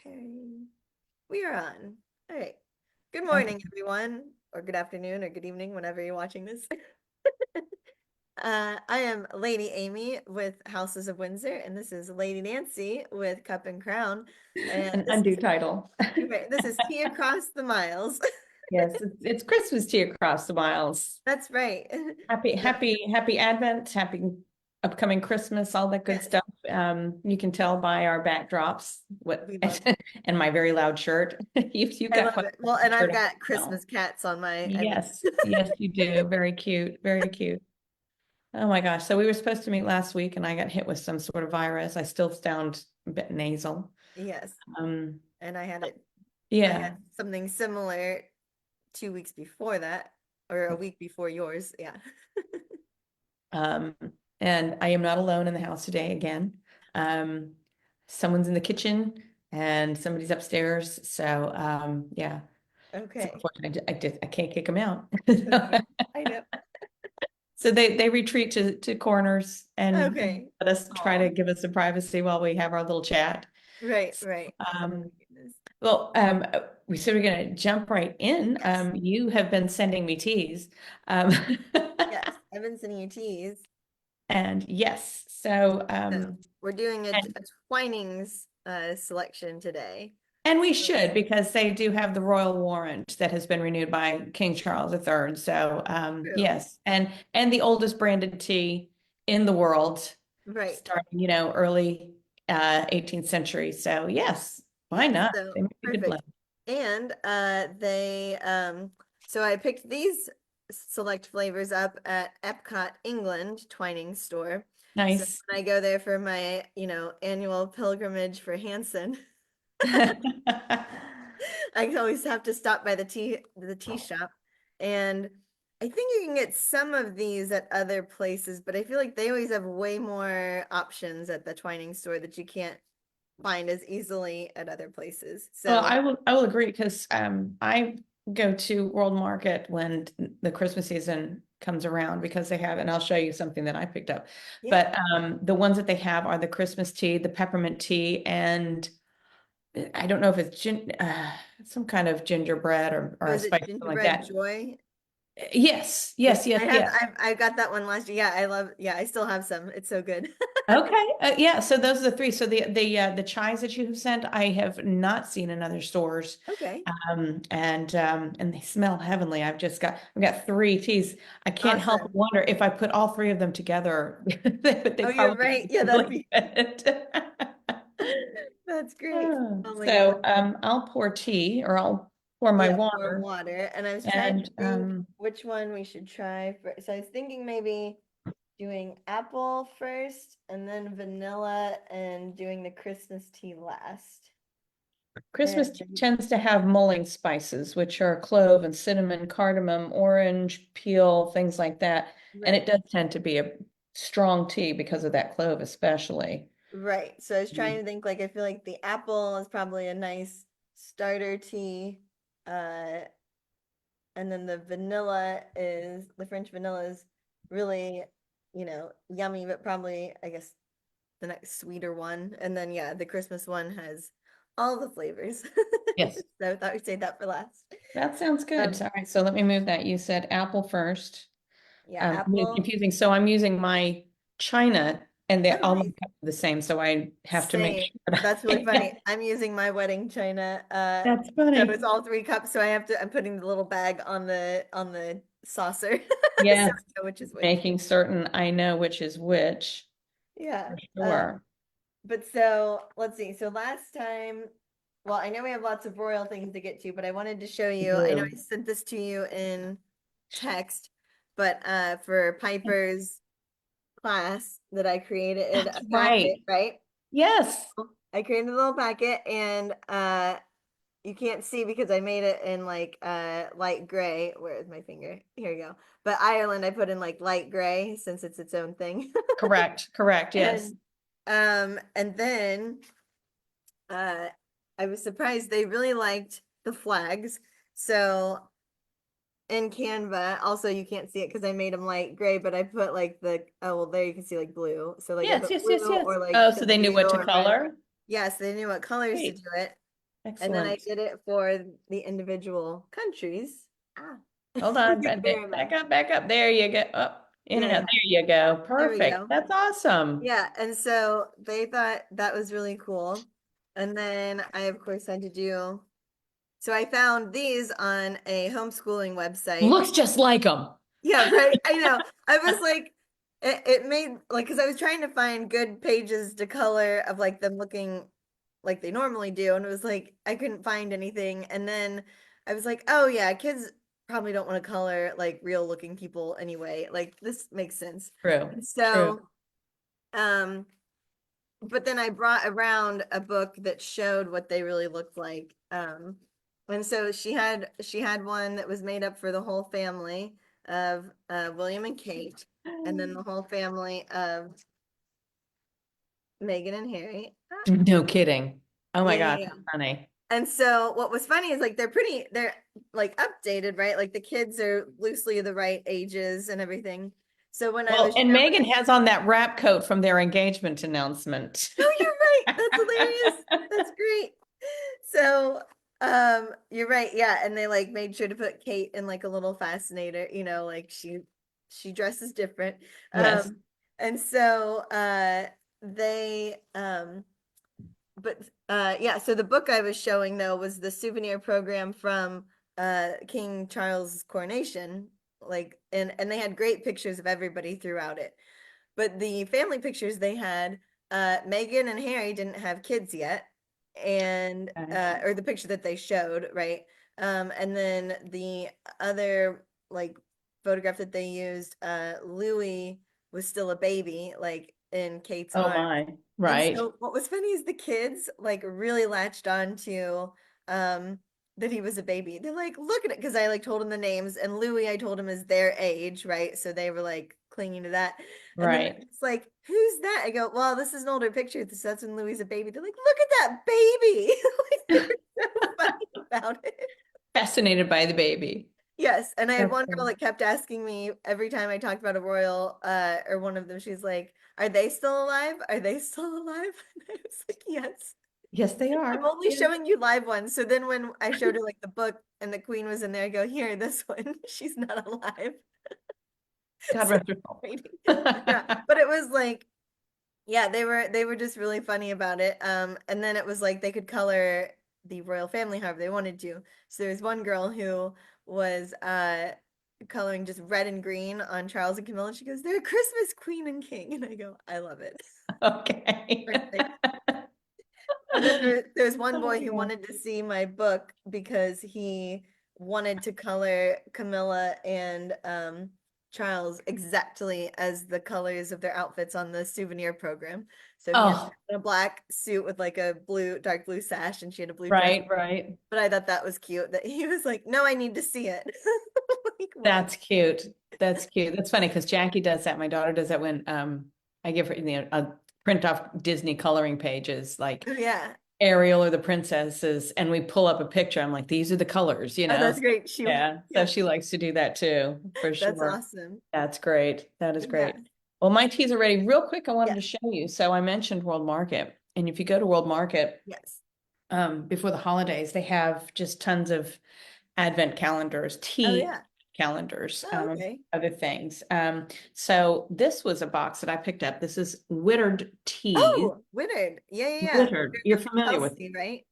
Okay, we are on. All right. Good Okay. morning, everyone, or good afternoon, or good evening, whenever you're watching this. I am Lady Amy with Houses of Windsor, and this is Lady Nancy with Cup and Crown. And An this undue is title. right, this is Tea Across the Miles. Yes, it's Christmas tea across the miles. That's right. Happy, So, happy, happy Advent, happy upcoming Christmas, all that good yes, stuff. You can tell by our backdrops what we love. and my very loud shirt. You've I got love quite it. a Well, and shirt I've on got now. Christmas cats on my. I mean, Yes, yes, you do. Very cute, very cute. Oh my gosh. So we were supposed to meet last week and I got hit with some sort of virus. I still sound a bit nasal. yes, Um, and I had it. I had yeah. something similar 2 weeks before that, or a week before yours. Yeah. Um, and I am not alone in the house today again. Um, Someone's in the kitchen and somebody's upstairs. So yeah, it's Okay. unfortunate. I can't kick them out. Okay. I know. So they retreat to corners and Okay. let us try Oh, to give us some privacy while we have our little chat. right, So, right. Oh my um, goodness. well, we said we're going to jump right in. Yes. You have been sending me teas. Um, Yes. I've been sending you teas. and yes, so So we're doing a and Twinings selection today. And we So should, because they do have the royal warrant that has been renewed by King Charles III. So, true. yes, and the oldest branded tea in the world, Right. starting, early 18th century. So, yes, why Yeah. not? So They make a good perfect. blend. And so I picked these select flavors up at Epcot, England, Twinings store. So Nice. when I go there for my, annual pilgrimage for Hanson, I always have to stop by the tea shop. And I think you can get some of these at other places, but I feel like they always have way more options at the Twining store that you can't find as easily at other places. Well, So I will agree because I go to World Market when the Christmas season comes around because they have, and I'll show you something that I picked up. yeah. But the ones that they have are the Christmas tea, the peppermint tea, and I don't know if it's some kind of gingerbread or Oh, a is it spice, something like Gingerbread that. Joy? Yes, Yeah, yes, yes, yes. I got that one last year. Yeah, I still have some. It's so good. Okay, yeah. So those are the three. So the chives that you have sent, I have not seen in other stores, Okay. and they smell heavenly. I've got three teas. I can't help but Awesome. wonder if I put all three of them together, they Oh, you're probably right. taste Yeah, that'd really be good. that's great. Oh, Oh my God. so I'll pour tea or I'll pour my Yeah, pour water water. And I was trying to and think which one we should try first. So I was thinking maybe doing apple first and then vanilla and doing the Christmas tea last. Christmas tea And tends to have mulling spices, which are clove and cinnamon, cardamom, orange peel, things like that. And it right, does tend to be a strong tea because of that clove, especially. right. So I was trying Mm. to think like I feel like the apple is probably a nice starter tea. Uh, and then the French vanilla is really, yummy, but probably I guess the next sweeter one. And then yeah, the Christmas one has all the flavors. Yes, So I thought we'd save that for last. that sounds good. Um, All right, so let me move that. You said apple first. yeah, It's apple. confusing. So I'm using my china and they Oh, all nice. look the same. So I have to make Same. sure. That's really funny. I'm using my wedding china. That's So it's funny. all 3 cups. So I'm putting the little bag on the saucer. So Yes, I know which is which. making certain I know which is which Yeah. for sure. But so let's see. So last time, well, I know we have lots of royal things to get to, but I wanted to show You you. I know I do. sent this to you in text, but for Piper's class that I created That's a packet, right. right? Yes. I created a little packet and you can't see because I made it in like light gray. Where is my finger? Here you go. But Ireland I put in like light gray since it's its own thing. Correct. Correct. Yes. And then uh I was surprised they really liked the flags. So in Canva, also you can't see it because I made them light gray, but I put like oh well there you can see like blue. So like I Yes, put yes, yes, blue yes. or like Oh, the so they knew blue what to or red. color. Yes, they knew what colors to Great. do it. And then I Excellent. did it for the individual countries. Ah. Hold on, Where am I? back up, back up. There you go. Up, in Yeah, and out. yeah. There you go. There we Perfect. go. That's awesome. Yeah, and so they thought that was really cool. And then I, of course, had to do, so I found these on a homeschooling website. Looks just like them. Yeah, right. I know. I was like, it made like, because I was trying to find good pages to color of like them looking like they normally do. And it was like, I couldn't find anything. And then I was like, oh, yeah, kids probably don't want to color like real looking people anyway. Like, this makes sense. True. And True. so, um, but then I brought around a book that showed what they really looked like. And so she had one that was made up for the whole family of William and Kate, and then the whole family of Meghan and Harry. No kidding. Oh my Yeah, yeah, gosh, yeah. that's funny. And so what was funny is like they're like updated, right? Like the kids are loosely the right ages and everything. So when I Well, was and Megan showing, has on that wrap coat from their engagement announcement. oh, you're right. That's hilarious. That's great. So, you're right. Yeah, and they like made sure to put Kate in like a little fascinator, like she dresses different. Yes. And so they but yeah, so the book I was showing though was the souvenir program from King Charles' coronation, like and they had great pictures of everybody throughout it. But the family pictures they had, Meghan and Harry didn't have kids yet, and Okay. or the picture that they showed, right? And then the other like photograph that they used, Louis was still a baby, like in Kate's Oh arms. my. And Right. so what was funny is the kids like really latched on to um that he was a baby. They're like, look at it, because I like told him the names, and Louis I told him is their age, right? So they were like clinging to that. And then Right. it's like, who's that? I go, well, this is an older picture. So that's when Louis is a baby. They're like, look at that baby. Like, they were so funny about it. Fascinated by the baby. Yes. And I had That's one girl cool. that kept asking me every time I talked about a royal, or one of them, she's like, are they still alive? Are they still alive? And I was like, yes. Yes, they I'm are. only Yeah. showing you live ones. So then when I showed her like the book and the queen was in there, I go, here, this one, she's not alive. God So rest her soul. waiting. Yeah. But it was like, yeah, they were just really funny about it. And then it was like they could color the royal family however they wanted to. So there was one girl who was coloring just red and green on Charles and Camilla. And she goes, they're Christmas queen and king. And I go, I love it. Okay. Perfect. And then there's one Oh boy my who God. wanted to see my book because he wanted to color Camilla and Charles exactly as the colors of their outfits on the souvenir program. So he had Oh, a black suit with like a dark blue sash, and she had a blue dress. right, right. But I thought that was cute that he was like, no, I need to see it. Like, what? That's cute. That's cute. That's funny because Jackie does that. My daughter does that when I give her a print off Disney coloring pages like Oh, yeah. Ariel or the princesses, and we pull up a picture. I'm like, these are the colors, you Oh, know? that's great. Yeah. So Yeah, she likes to do that too, for that's sure. awesome. That's great. That is Yeah. great. Well, my teas are ready. Real quick, I wanted Yeah. to show you. So I mentioned World Market, and if you go to World Market Yes. before the holidays, they have just tons of advent calendars, Oh, tea yeah. calendars, Oh, okay. other things. So this was a box that I picked up. This is Whittered Teas. Oh, Woodard. Yeah, yeah, yeah. Whittered. You're Woodard of familiar with it. Chelsea, right?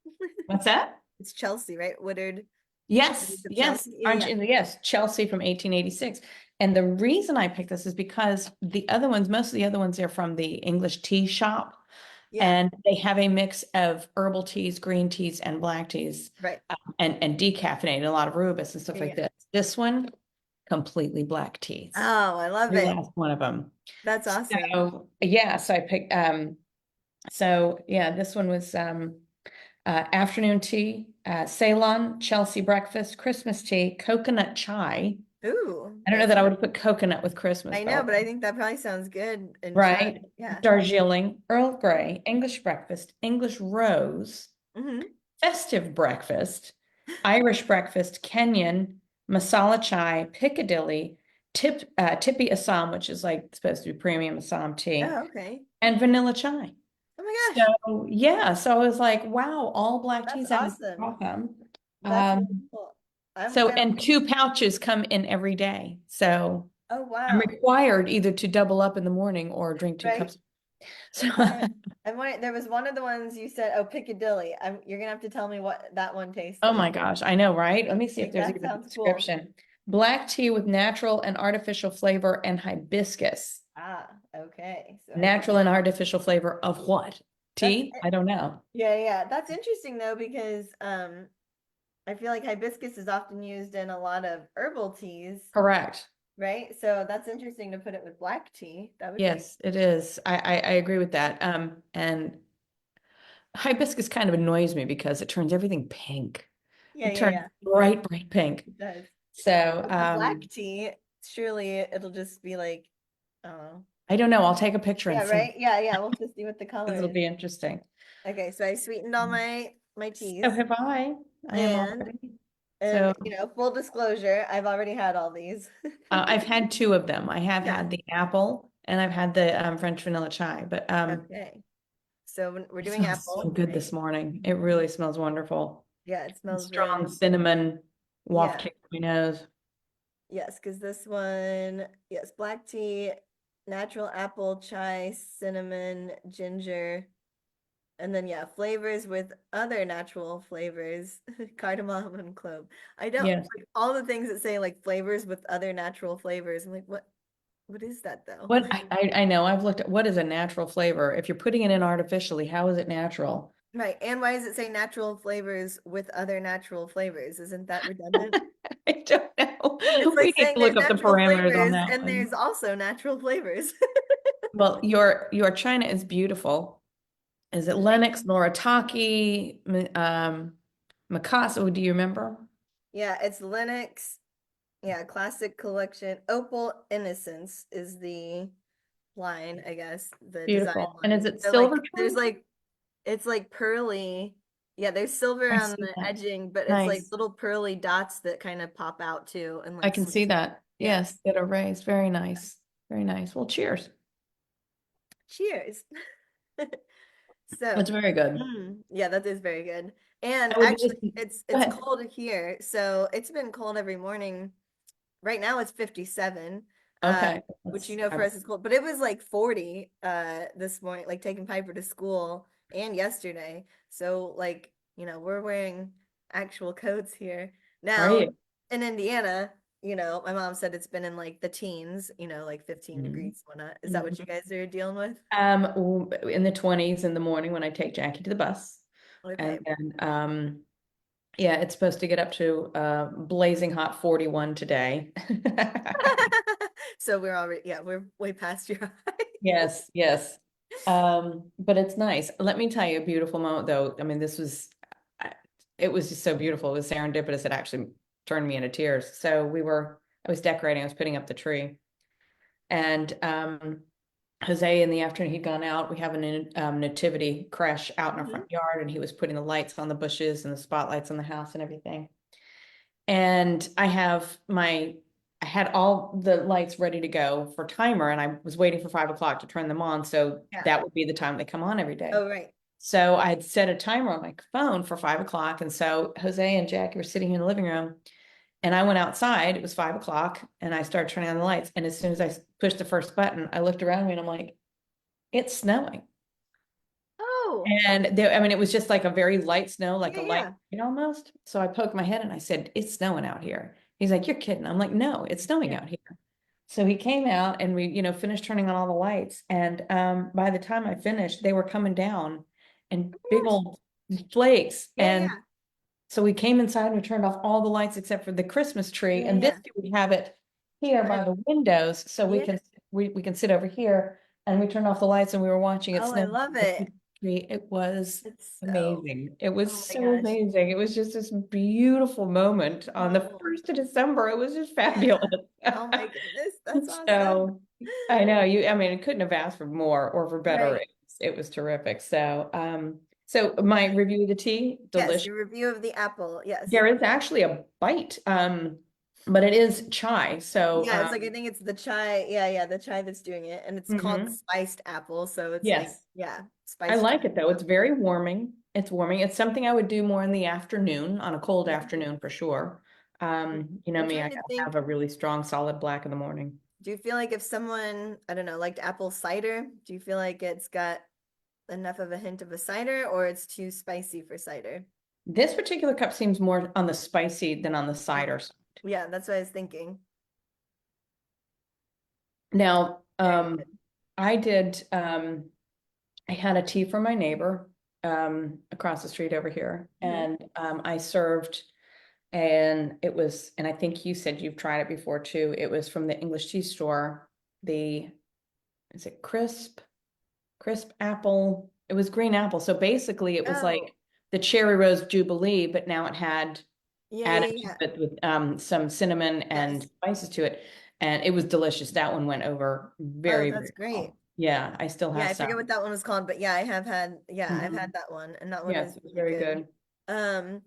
What's that? It's Chelsea, right? Woodard Yes, of yes, Chelsea. Yeah, aren't yeah. you? Yes, Chelsea from 1886. And the reason I picked this is because the other ones, most of the other ones are from the English tea shop, Yeah, and they have a mix of herbal teas, green teas, and black teas, right. and decaffeinated, a lot of rooibos and stuff Yeah, like yeah. this. This one, completely black teas. Oh, I love Every it. last one of them. That's awesome. So yeah, so I picked so yeah, this one was afternoon tea, Ceylon, Chelsea breakfast, Christmas tea, coconut chai. Ooh, I don't know that I would put coconut with Christmas, I but know, but I think that probably sounds good in chai. right. Yeah. Darjeeling, Earl Grey, English breakfast, English rose, Hmm. festive breakfast, Irish breakfast, Kenyan, masala chai, Piccadilly, Tippy Assam, which is like supposed to be premium Assam tea, Oh, okay. and vanilla chai. Oh my my gosh, So yeah, so I was like, wow, all black that's teas out of awesome. Stockholm. That's really Um, cool. I'm so gonna, and 2 pouches come in every day. So oh I'm wow. required either to double up in the morning or drink two Right. cups. So I'm wondering, there was one of the ones you said, oh, Piccadilly. You're gonna have to tell me what that one tastes oh like. my gosh, I know, right? Let me see if Like there's that even a sounds cool. description. Black tea with natural and artificial flavor and hibiscus. Ah, okay. So Natural and artificial flavor of what? that's Tea? I don't know. yeah, yeah. That's interesting though, because I feel like hibiscus is often used in a lot of herbal teas, Correct. right? So that's interesting to put it with black tea. That would be Yes, it is. I agree with that. And hibiscus kind of annoys me because it turns everything pink. yeah, It yeah, turns yeah. Right. bright, bright pink. It does. So, With the black tea, surely it'll just be like, I don't know. I don't know. I'll take a picture and Yeah, send. right? Yeah, yeah. We'll just see what the color This will is. be interesting. Okay, so I sweetened all my So teas. have I. I am And already. and So full disclosure, I've already had all these. I've had two of them. I have Yeah. had the apple and I've had the French vanilla chai, but Okay. So we're it doing smells so apple, good right? this morning. It really smells wonderful. Yeah, it And smells strong really, cinnamon yeah. wafting my nose. Yes, because this one, yes, black tea, natural apple, chai, cinnamon, ginger, and then yeah, flavors with other natural flavors, cardamom and clove. I don't Yes. like all the things that say like flavors with other natural flavors. I'm like, what is that though? What I know, I've looked at what is a natural flavor. If you're putting it in artificially, how is it natural? Right. And why does it say natural flavors with other natural flavors? Isn't that redundant? I don't It's know. like We need saying to there's look up the natural parameters on flavors that and one. there's also natural flavors. Well, your China is beautiful. Is it Thank Lennox, Noritake, Mikasa? Do you remember? Yeah, it's Linux. Yeah, classic collection. Opal Innocence is the line, I guess, the design Beautiful. And is line. it So silver like there's trimmed? like it's like pearly. Yeah, there's silver I on see the that. edging, but it's like Nice. little pearly dots that kind of pop out too and I like can see that. yeah. Yes, that are raised. Very nice. Very nice. Well, cheers. Cheers. So, That's very good. yeah, that is very good. And I would actually, just go it's ahead. cold here, so it's been cold every morning. Right now it's 57, uh, Okay. which Let's for us is cold, but it was like 40 this morning, like taking Piper to school and yesterday. So like, we're wearing actual coats here. Are Now you? in Indiana, my mom said it's been in like the teens, like 15 Mhm. degrees, whatnot. Is that what you Mhm. guys are dealing with? In the 20s in the morning when I take Jackie to the bus. And Okay. then yeah, it's supposed to get up to blazing hot 41 today. So we're already, yeah, we're way past your high. Yes, yes. But it's nice. Let me tell you a beautiful moment though. I mean, I- it was just so beautiful. It was serendipitous. It actually turned me into tears. I was decorating, I was putting up the tree. And Jose in the afternoon, he'd gone out. We have an nativity crash out in our Mhm. front yard, and he was putting the lights on the bushes and the spotlights on the house and everything. And I had all the lights ready to go for timer, and I was waiting for 5 o'clock to turn them on. So Yeah. that would be the time they come on every day. Oh, right. So I had set a timer on my phone for 5 o'clock. And so Jose and Jackie were sitting in the living room, and I went outside. It was 5 o'clock, and I started turning on the lights. And as soon as I pushed the first button, I looked around me and I'm like, it's snowing. Oh, And there, I mean, it was just like a very light snow, like yeah, a light yeah. rain almost. So I poked my head and I said, it's snowing out here. He's like, you're kidding. I'm like, no, it's snowing Yeah. out here. So he came out and we, finished turning on all the lights. And by the time I finished, they were coming down and Oh my big gosh. old flakes. Yeah, And yeah. so we came inside and we turned off all the lights except for the Christmas tree. Yeah, And this yeah. year we have it here by Kind of, the windows, so yeah. we can sit over here. And we turned off the lights and we were watching it Oh, I snow. love it. It was It's so, amazing. It was oh my so gosh. amazing. It was just this beautiful moment on the Oh, 1st of December. It was just yeah. fabulous. Oh my goodness. That's awesome. So I know I mean, it couldn't have asked for more or for better. Right. It was terrific. So my review of the tea, Yes, delicious. your review of the apple. Yes. There is actually a bite. but it is chai. So, Yeah, it's like I think it's the chai. Yeah, yeah, the chai that's doing it, and it's called mhm. spiced apple. So it's like, Yes, yeah, I spiced chai. like it though. It's very warming. It's warming. It's something I would do more in the afternoon, on a cold Mhm. afternoon for sure. You know I'm me, I trying to gotta have think. a really strong solid black in the morning. Do you feel like if someone, I don't know, liked apple cider, do you feel like it's got enough of a hint of a cider, or it's too spicy for cider? This particular cup seems more on the spicy than on the Mm. cider side. Yeah, that's what I was thinking. Now, Very good. I did, I had a tea from my neighbor across the street over here, Mhm. and I served, and it was, and I think you said you've tried it before too. It was from the English tea store. The, is it crisp apple? It was green apple. So basically, it was Oh, like the cherry rose jubilee, but now it had yeah, added yeah, to yeah. it with some cinnamon and Yes. spices to it, and it was delicious. That one went over Oh, very, that's very great. well. Yeah, I still Yeah, have I forget some. what that one was called, but yeah, I have had, yeah, I've Mhm. had that one, and that one Yes, is it was really very good. good. Um,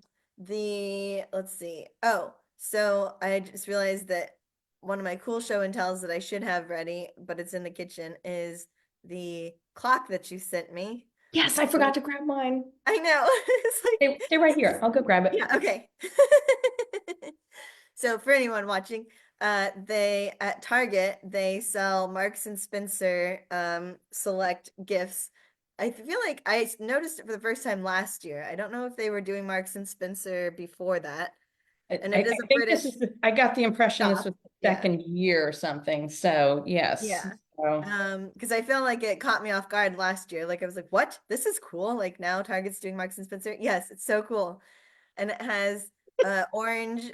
let's see. Oh, so I just realized that one of my cool show and tells that I should have ready, but it's in the kitchen, is the clock that you sent me. Yes, I forgot So to grab mine. I know. It's Stay right here. I'll go grab it. yeah, okay. So for anyone watching, they at Target, they sell Marks and Spencer select gifts. I feel like I noticed it for the first time last year. I don't know if they were doing Marks and Spencer before that. And it is I a think this British is, I got the impression this shop. was the Yeah. second year or something. So yes. Yeah. So Because I feel like it caught me off guard last year. Like I was like, what? This is cool. Like now Target's doing Marks and Spencer. Yes, it's so cool. And it has orange,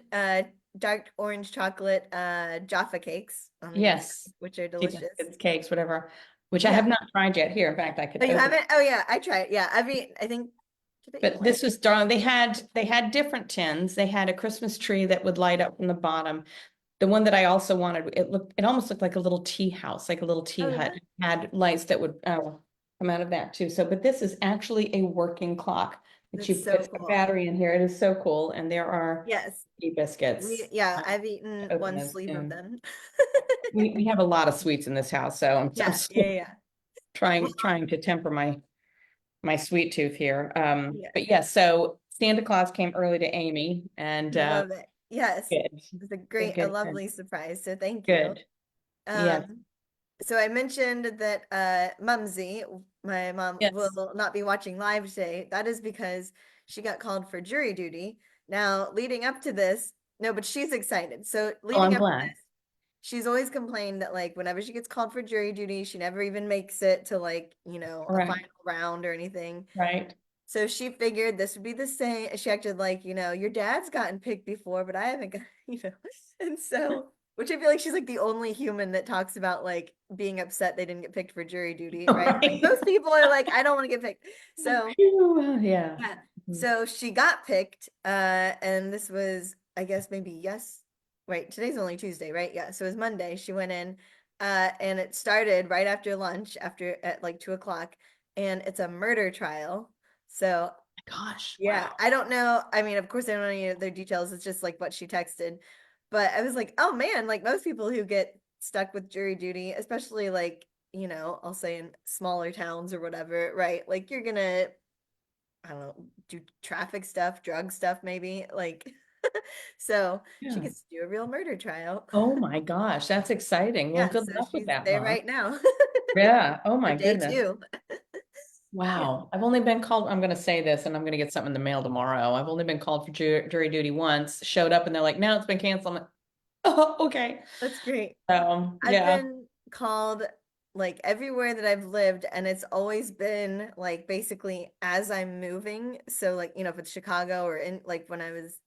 dark orange chocolate Jaffa cakes on the yes, inside, which are tea delicious. biscuits, cakes, whatever, which I Yeah. have not tried yet. Here, in fact, I Oh, could you open. haven't? Oh, yeah, I tried. Yeah, I think, did I eat But one? this was darling. They had different tins. They had a Christmas tree that would light up from the bottom. The one that I also wanted, it almost looked like a little tea house, like a little tea Oh, hut. yeah. It had lights that would come out of that too. So, but this is actually a working clock that you That's so put a cool. battery in here. It is so cool. And there are Yes. tea biscuits Yeah, to I've eaten open one those sleeve of soon. them. We have a lot of sweets in this house, so I'm Yeah, still yeah, yeah. Well, trying to temper my sweet tooth here. yeah, But yeah, so Santa Claus came early to Amy, and love it. Yes. good, It's a good, great, a good, good, lovely surprise. So thank you. good. Yes, Um, So I mentioned that Mumsy, my mom, yes. will not be watching live today. That is because she got called for jury duty. Now, leading up to this, no, but she's excited. So Oh, leading I'm up to glad. this, she's always complained that like whenever she gets called for jury duty, she never even makes it to like, a final Correct. round or anything. Right. So she figured this would be the same. She acted like, your dad's gotten picked before, but I haven't got, you know. And so, which I feel like she's like the only human that talks about like being upset they didn't get picked for jury duty, right? Like Right. most people are like, I don't want to get picked. So, Phew, yeah. yeah. Mhm. So she got picked, and this was, I guess, maybe yes. Right, today's only Tuesday, right? Yeah. So it was Monday. She went in, and it started right after lunch, after at like 2 o'clock, and it's a murder trial. So Gosh, yeah, wow. I don't know. I mean, of course, I don't know any of their details. It's just like what she texted. But I was like, oh man, like most people who get stuck with jury duty, especially like, I'll say in smaller towns or whatever, right? Like you're gonna, I don't know, do traffic stuff, drug stuff, maybe. Like, so she Yeah. gets to do a real murder trial. Oh my gosh, that's exciting. Well, Yeah, good so luck with she's that, there Mom. right now Yeah. Oh for my day goodness. 2. Yeah, Wow. I've only been called, I'm going to say this and I'm going to get something in the mail tomorrow. I've only been called for jury duty once, showed up and they're like, no, it's been canceled. I'm like, oh, okay. that's great. I've Yeah. been called like everywhere that I've lived, and it's always been like basically as I'm moving. So like, if it's Chicago or in like when I was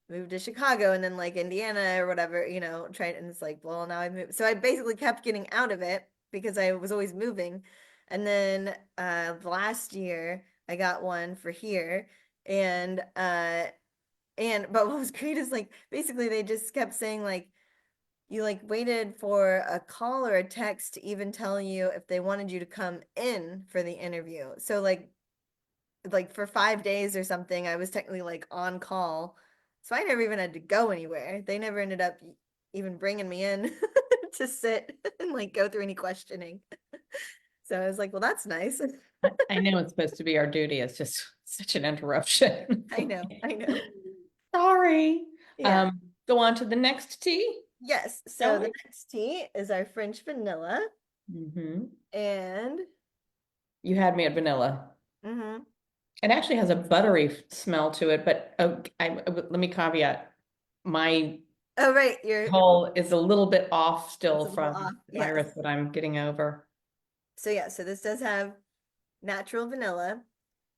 moved to Chicago and then like Indiana or whatever, tried and it's like, well, now I've moved. So I basically kept getting out of it because I was always moving. And then last year I got one for here and but what was great is like basically they just kept saying like you like waited for a call or a text to even tell you if they wanted you to come in for the interview. So like for 5 days or something, I was technically like on call So I never even had to go anywhere. They never ended up even bringing me in to sit and like go through any questioning. So I was like, well, that's nice. I know it's supposed to be our duty. It's just such an interruption. I know, I know. Sorry. Yeah. Go on to the next tea, Yes. So shall the we? next tea is our French vanilla. And You had me at vanilla. mhm. It actually has a buttery smell to it, but let me caveat, my Oh, right. You're whole is a little bit off it's still a little from off. the Yes. virus that I'm getting over. So yeah, so this does have natural vanilla,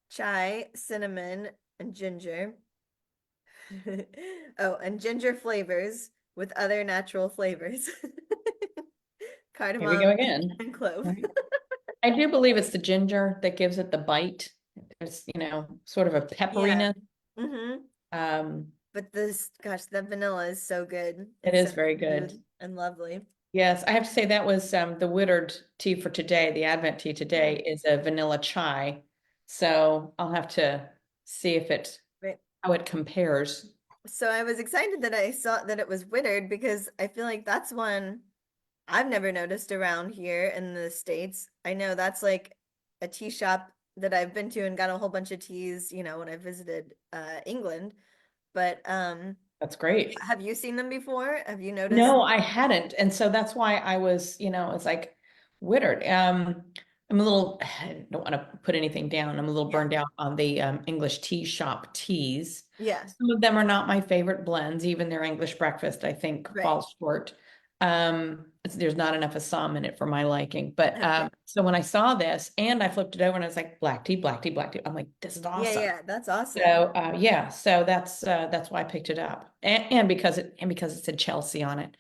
chai, cinnamon, and ginger. Oh, and ginger flavors with other natural flavors. Here we go Cardamom again. and clove. Right. I do believe it's the ginger that gives it the bite. There's, sort of a Yeah. pepperiness. Mm-hmm. Um, But this, gosh, the vanilla is so good. it It's so is very good. smooth and lovely. Yes, I have to say that was the Woodard tea for today. The Advent tea today Mhm. is a vanilla chai. So I'll have to see if Right. how it compares. So I was excited that I saw that it was Withered because I feel like that's one I've never noticed around here in the States. I know that's like a tea shop that I've been to and got a whole bunch of teas, when I visited England. But That's great. have you seen them before? Have you noticed? No, I hadn't. And so that's why I was, it's like Woodard. I'm a little, I don't want to put anything down. I'm a little Yeah. burned out on the English tea shop teas. Yeah. Some of them are not my favorite blends. Even their English breakfast, I think, Right. falls short. There's not enough Assam in it for my liking. But Okay. so when I saw this and I flipped it over and I was like, black tea, black tea, black tea. I'm like, this is Yeah, awesome. yeah, that's awesome. So yeah, so that's why I picked it up, and because it said Chelsea on it.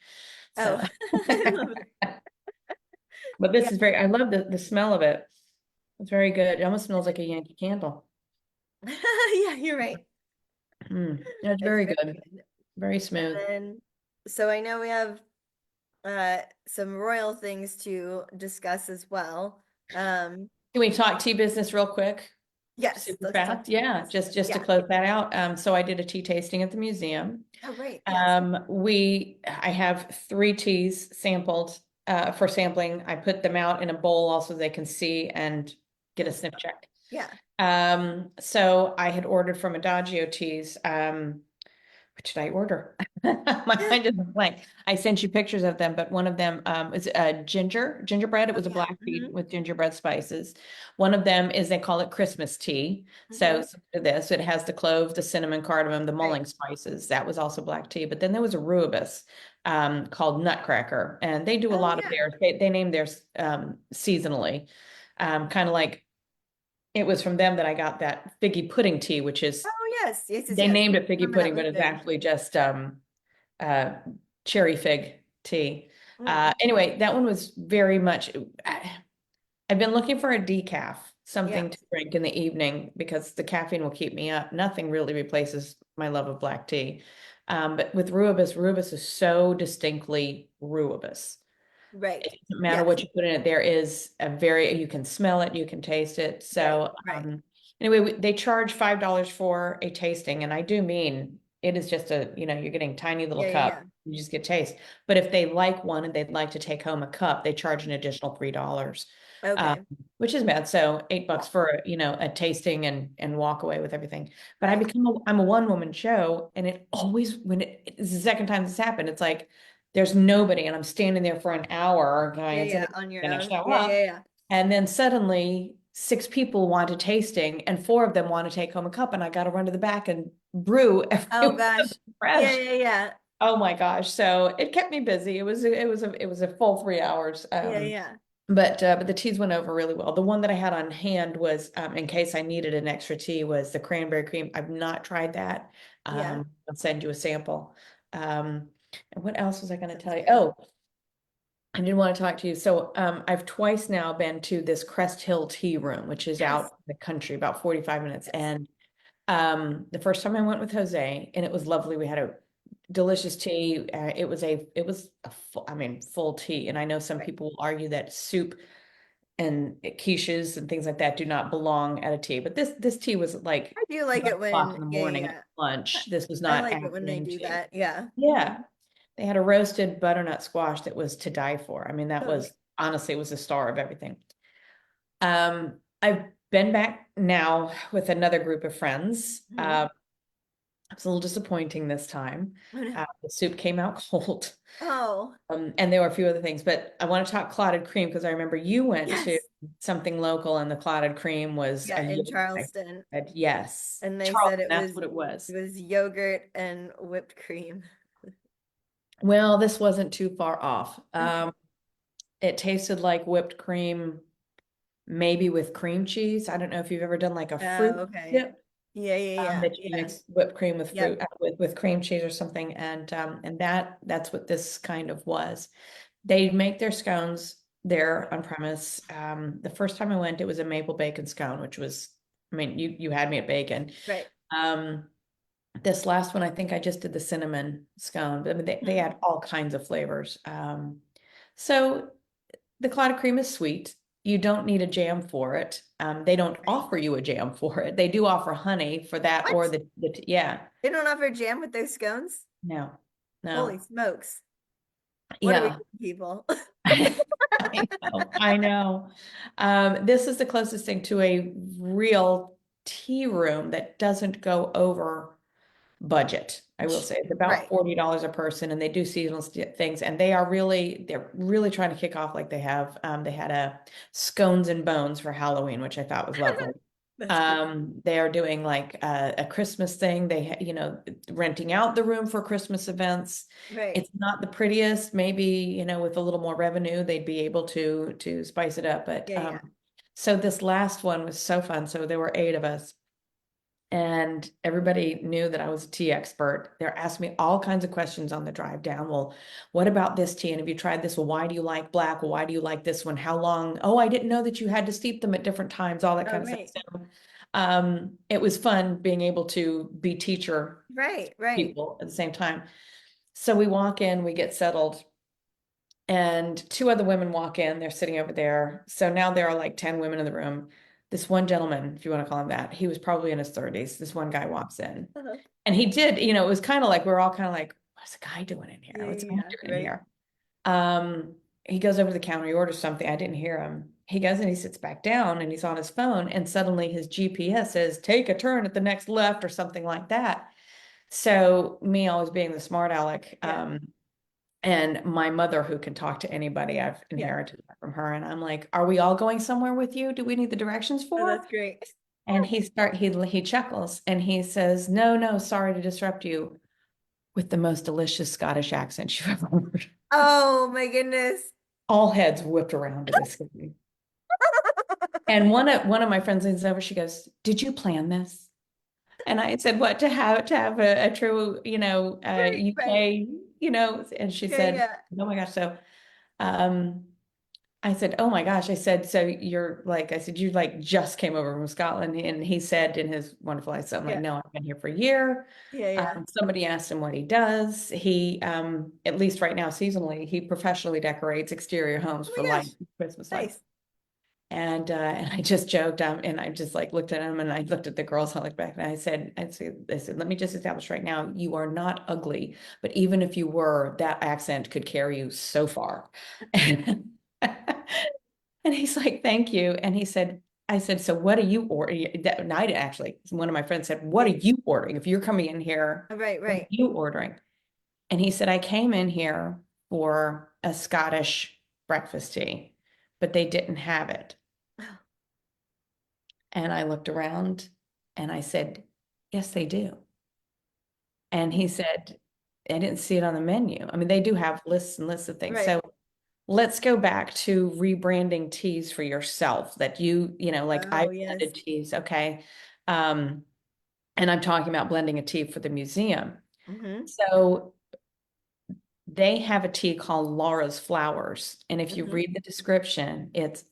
So, Oh, I love it. but Yeah. this is very. I love the smell of it. It's very good. It almost smells like a Yankee Candle. Yeah, you're right. Yeah, it's It's very very good, good. very And smooth. then, so I know we have some royal things to discuss as well. Um, Can we talk tea business real quick? yes, Super let's talk fast. tea Yeah, business. just to Yeah. close that out. So I did a tea tasting at the museum. Oh, right. Yes. I have 3 teas sampled for sampling. I put them out in a bowl also they can see and get a And sniff stuff. check. Yeah. So I had ordered from Adagio Teas. What did I order? My mind is blank. I sent you pictures of them, but one of them is gingerbread. It Oh, was a yeah. black tea with gingerbread spices. One of them is they call it Christmas tea. Mm-hmm. So this it has the clove, the cinnamon, cardamom, the Right. mulling spices. That was also black tea. But then there was a rooibos called Nutcracker, and they do a Oh, lot of yeah. theirs. They name theirs seasonally, kind of like it was from them that I got that figgy pudding tea, which is Oh, yes. Yes, yes, they yes. named it I figgy remember that pudding, was but it's good. actually just uh, cherry fig tea. Mm. Anyway, that one was very much. I've been looking for a decaf, Yeah. something to drink in the evening because the caffeine will keep me up. Nothing really replaces my love of black tea. But with rooibos is so distinctly rooibos. Right. It doesn't matter Yes. what you put in it. There is you can smell it, you can taste it. Right. So, Right. anyway, they charge $5 for a tasting, and I do mean it is just you're getting tiny little Yeah, yeah, cup. yeah. You just get taste. But if they like one and they'd like to take home a cup, they charge an additional $3, um, Okay. which is bad. So $8 for a tasting and walk away with everything. But Right. I'm a one woman show, and it always it's the second time this happened. It's like there's nobody, and I'm standing there for an hour Yeah, going, is yeah. anybody On your going to own. show Yeah, yeah, up? yeah. And then suddenly 6 people want a tasting, and 4 of them want to take home a cup, and I got to run to the back and brew Oh, everyone gosh. Yeah, fresh. yeah, yeah. Oh my gosh! So it kept me busy. It was a full 3 hours. Yeah, yeah. But the teas went over really well. The one that I had on hand was in case I needed an extra tea was the cranberry cream. I've not tried that. Yeah. I'll send you a sample. And what else was I going to Sounds tell you? good. Oh, I did want to talk to you. So I've twice now been to this Crest Hill Tea Room, which is out Yes. in the country, about 45 minutes. Yes. And the first time I went with Jose, and it was lovely. We had a delicious tea. It was a full tea. And I know some Right. people will argue that soup and quiches and things like that do not belong at a tea. But this tea was like I do like 1 o'clock in it the yeah, morning at yeah. lunch. This was I not like it when they afternoon do tea. that. Yeah. Yeah. They had a roasted butternut squash that was to die for. I mean, that Oh, was honestly it was the star of everything. I've been back now with another group of friends. mhm. It was a little disappointing this time. Oh no. The soup came out cold. Oh, And there were a few other things, but I want to talk clotted cream because I remember you went to yes. something local and the clotted cream was Yeah, a in yogurt. I Charleston. said, yes, And they said Charleston, that's what it it was. was yogurt and whipped cream. Well, this wasn't too far off. Okay. It tasted like whipped cream, maybe with cream cheese. I don't know if you've ever done like a Oh, fruit okay. dip. Yeah, yeah, That you yeah. mix whipped cream with Yep. fruit with cream cheese or something, and that's what this kind of was. They make their scones there on premise. The first time I went, it was a maple bacon scone, which was, I mean, you had me at bacon. Right. Um, this last one, I think I just did the cinnamon scone, but I mean, they Hmm. had all kinds of flavors. So the clotted cream is sweet. You don't need a jam for it. They don't Right. offer you a jam for it. They do offer honey for that or What? yeah, They don't offer jam with their scones? no, Holy no, smokes. What are we yeah. doing, people? I know, I know. This is the closest thing to a real tea room that doesn't go over budget. I will say it's about Right. $40 a person, and they do seasonal things, and they're really trying to kick off like they have. They had a scones and bones for Halloween, which I thought was lovely. That's great. They are doing like a Christmas thing. Renting out the room for Christmas events. Right. It's not the prettiest, maybe, with a little more revenue, they'd be able to spice it up. But Yeah, yeah. so this last one was so fun. So there were 8 of us. And everybody knew that I was a tea expert. They're asking me all kinds of questions on the drive down. Well, what about this tea? And have you tried this? Well, why do you like black? Well, why do you like this one? How long? Oh, I didn't know that you had to steep them at different times, all that Oh, kind of stuff. right. So it was fun being able to be teacher Right, right. people at the same time. So we walk in, we get settled, and 2 other women walk in. They're sitting over there. So now there are like 10 women in the room. This one gentleman, if you want to call him that, he was probably in his 30s. This one guy walks in. Uh-huh. And he did, it was kind of like we are all kind of like, what's the guy doing in here? Yeah, What's the man yeah, doing in right. here? He goes over to the counter, he orders something. I didn't hear him. He goes and he sits back down and he's on his phone, and suddenly his GPS says, take a turn at the next left or something like that. So me always being the smart aleck, Yeah, and my mother who can talk to anybody, I've yeah. inherited that from her. And I'm like, are we all going somewhere with you? Do we need the directions Oh, for? that's great. And he chuckles and he says, no, no, sorry to disrupt you, with the most delicious Scottish accent you've ever heard. Oh my goodness. All heads whipped around to this guy. And one of my friends leans over, she goes, did you plan this? And I said, what, to have a true, Right, right. UK, and she Yeah, said, yeah. oh my gosh. So um I said, oh my gosh. I said, so I said, you like just came over from Scotland. And he said in his wonderful accent, I'm like, Yeah, no, I've been here for a year. yeah, yeah. Somebody asked him what he does. He, at least right now, seasonally, he professionally decorates exterior homes Oh for my gosh. Christmas lights. Nice. And I just joked, and I just like looked at him, and I looked at the girls, I looked back, and I said, let me just establish right now, you are not ugly, but even if you were, that accent could carry you so far. And he's like, thank you. And I said, so what are you ordering? That night, actually, one of my friends said, what Yeah. are you ordering? If you're coming in here, Right, what are right. you ordering? And he said, I came in here for a Scottish breakfast tea, but they didn't have it. And I looked around and I said, yes, they do. And he said, I didn't see it on the menu. I mean, they do have lists and lists of things. Right. So let's go back to rebranding teas for yourself that like I Oh, yes. blended teas. Okay. Um, and I'm talking about blending a tea for the museum. Mm-hmm. So they have a tea called Laura's Flowers. And if you Mm-hmm. read the description, it's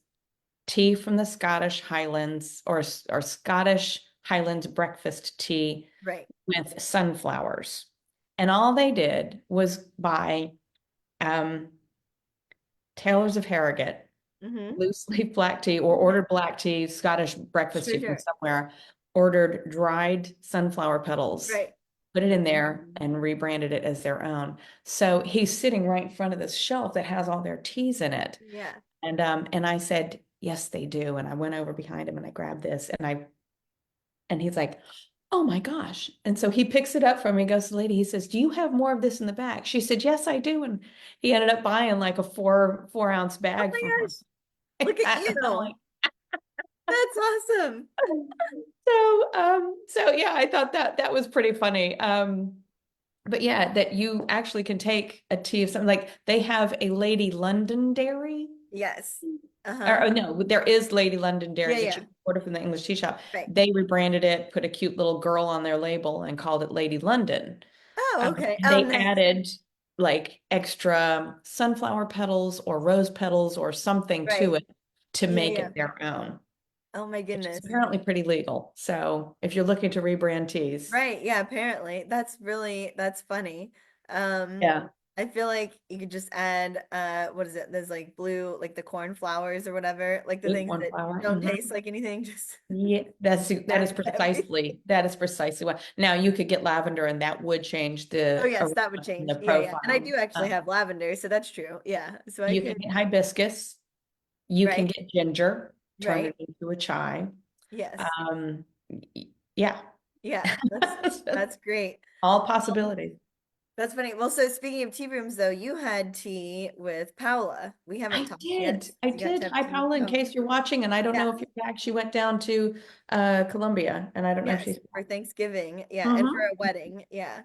tea from the Scottish Highlands or Scottish Highlands breakfast tea Right. with sunflowers. And all they did was buy um, tailors of Harrogate Mm-hmm. loose leaf black tea or Yeah. ordered black tea, Scottish breakfast Sure, tea from sure. somewhere, ordered dried sunflower petals, Right. put it in there and rebranded it as their own. So he's sitting right in front of this shelf that has all their teas in it. Yeah. And I said, yes, they do. And I went over behind him and I grabbed this and he's like, oh my gosh. And so he picks it up from me, goes to the lady, he says, do you have more of this in the bag? She said, yes, I do. And he ended up buying like a four ounce Oh bag my from her. gosh. Look at And I'm you. like, That's awesome. so yeah, I thought that was pretty funny. But yeah, that you actually can take a tea of something like they have a Lady Londonderry. Yes. Uh-huh. Or no, there is Lady Yeah, Londonderry that you yeah. can order from the English tea shop. Right. They rebranded it, put a cute little girl on their label and called it Lady London. Oh, okay. And Oh, they nice. added like extra sunflower petals or rose petals or something to Right. it to Yeah, make yeah. it their own, Oh my which is goodness. apparently pretty legal. So if you're looking to rebrand teas, Right. Yeah, apparently. That's funny. Um, yeah, I feel like you could just add what is it? There's like blue, like the corn flowers or whatever, like the blue things corn that flour. don't Mhm. taste like anything, just Yeah, add to everything. that is precisely what. Now you could get lavender, and that would change Oh the yes, aroma that would and change. the Yeah, yeah. And I profile. do actually have lavender, so that's true. Yeah. So I You can could, get hibiscus. You can right, get ginger, turn right. it into a chai. Yes. Um, yeah, Yeah, that's great. all Well, possibilities. that's funny. Well, so speaking of tea rooms though, you had tea with Paola. We haven't I talked yet did. since I you got did. to have Hi, tea with Paula, in Paola. case you're watching, and I don't Yeah. know if you're back. She went down to Colombia, and I don't know if Yes, she's for Thanksgiving. Yeah, and for back. a wedding. Yeah.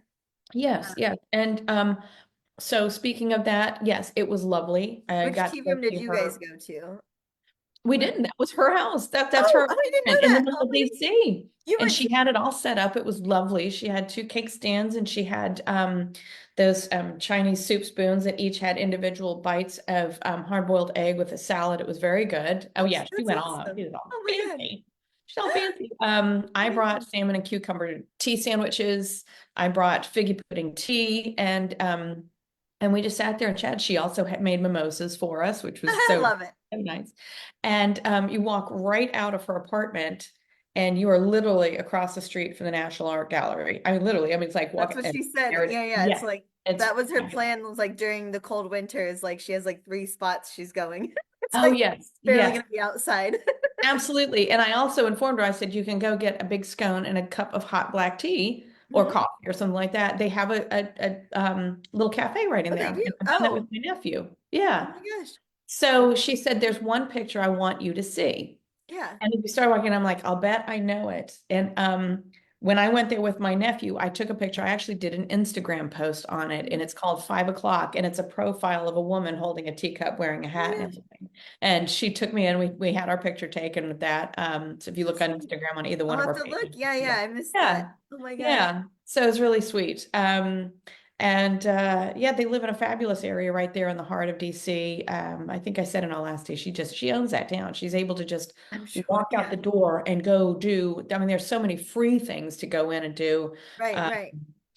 Yes, yes. And so speaking of that, yes, it was lovely. I Which got to tea go room did see you guys her. go to? We Where? didn't. That was her house. That's Oh, her oh, I didn't know apartment in the that. middle Oh of my gosh. DC. You And went she to, had it all set up. It was lovely. She had two cake stands and she had those Chinese soup spoons that each had individual bites of hard-boiled egg with a salad. It was very good. Oh yeah, she that's went all out. She awesome. was all Oh my God. fancy. She's all fancy. I brought Amazing. salmon and cucumber tea sandwiches. I brought figgy pudding tea and we just sat there and chatted. She also had made mimosas for us, which was I so love it. so nice. And you walk right out of her apartment and you are literally across the street from the National Art Gallery. I mean, literally, I mean, it's like That's walking what and she said. there it is. Yeah, yeah. It's Yeah, like it's that was her fabulous. plan was like during the cold winters, like she has like three spots she's going. It's Oh, like yes, barely yes, gonna be outside. absolutely. And I also informed her, I said, you can go get a big scone and a cup of hot black tea or Mhm. coffee or something like that. They have a little cafe right in Oh, they there. do. And I've done that with Oh, my nephew. oh Yeah. my gosh. So she said, there's one picture I want you to see. Yeah. And we started walking, I'm like, I'll bet I know it. And when I went there with my nephew, I took a picture. I actually did an Instagram post on it, and Mhm. it's called 5 o'clock, and it's a profile of a woman holding a teacup, wearing a Oh hat my and gosh. everything. And she took me, and we had our picture taken with that. So if you look That's on sweet. Instagram on either I'll one of have our to look. pages, you Yeah, see yeah. that. I missed that. Yeah, Oh my gosh. yeah. So it was really sweet. And yeah, they live in a fabulous area right there in the heart of DC. I think I said in our last day, she owns that town. She's able to just I'm sure. walk out Yeah. the door and go do. I mean, there's so many free things to go in and do. Right, Um, right.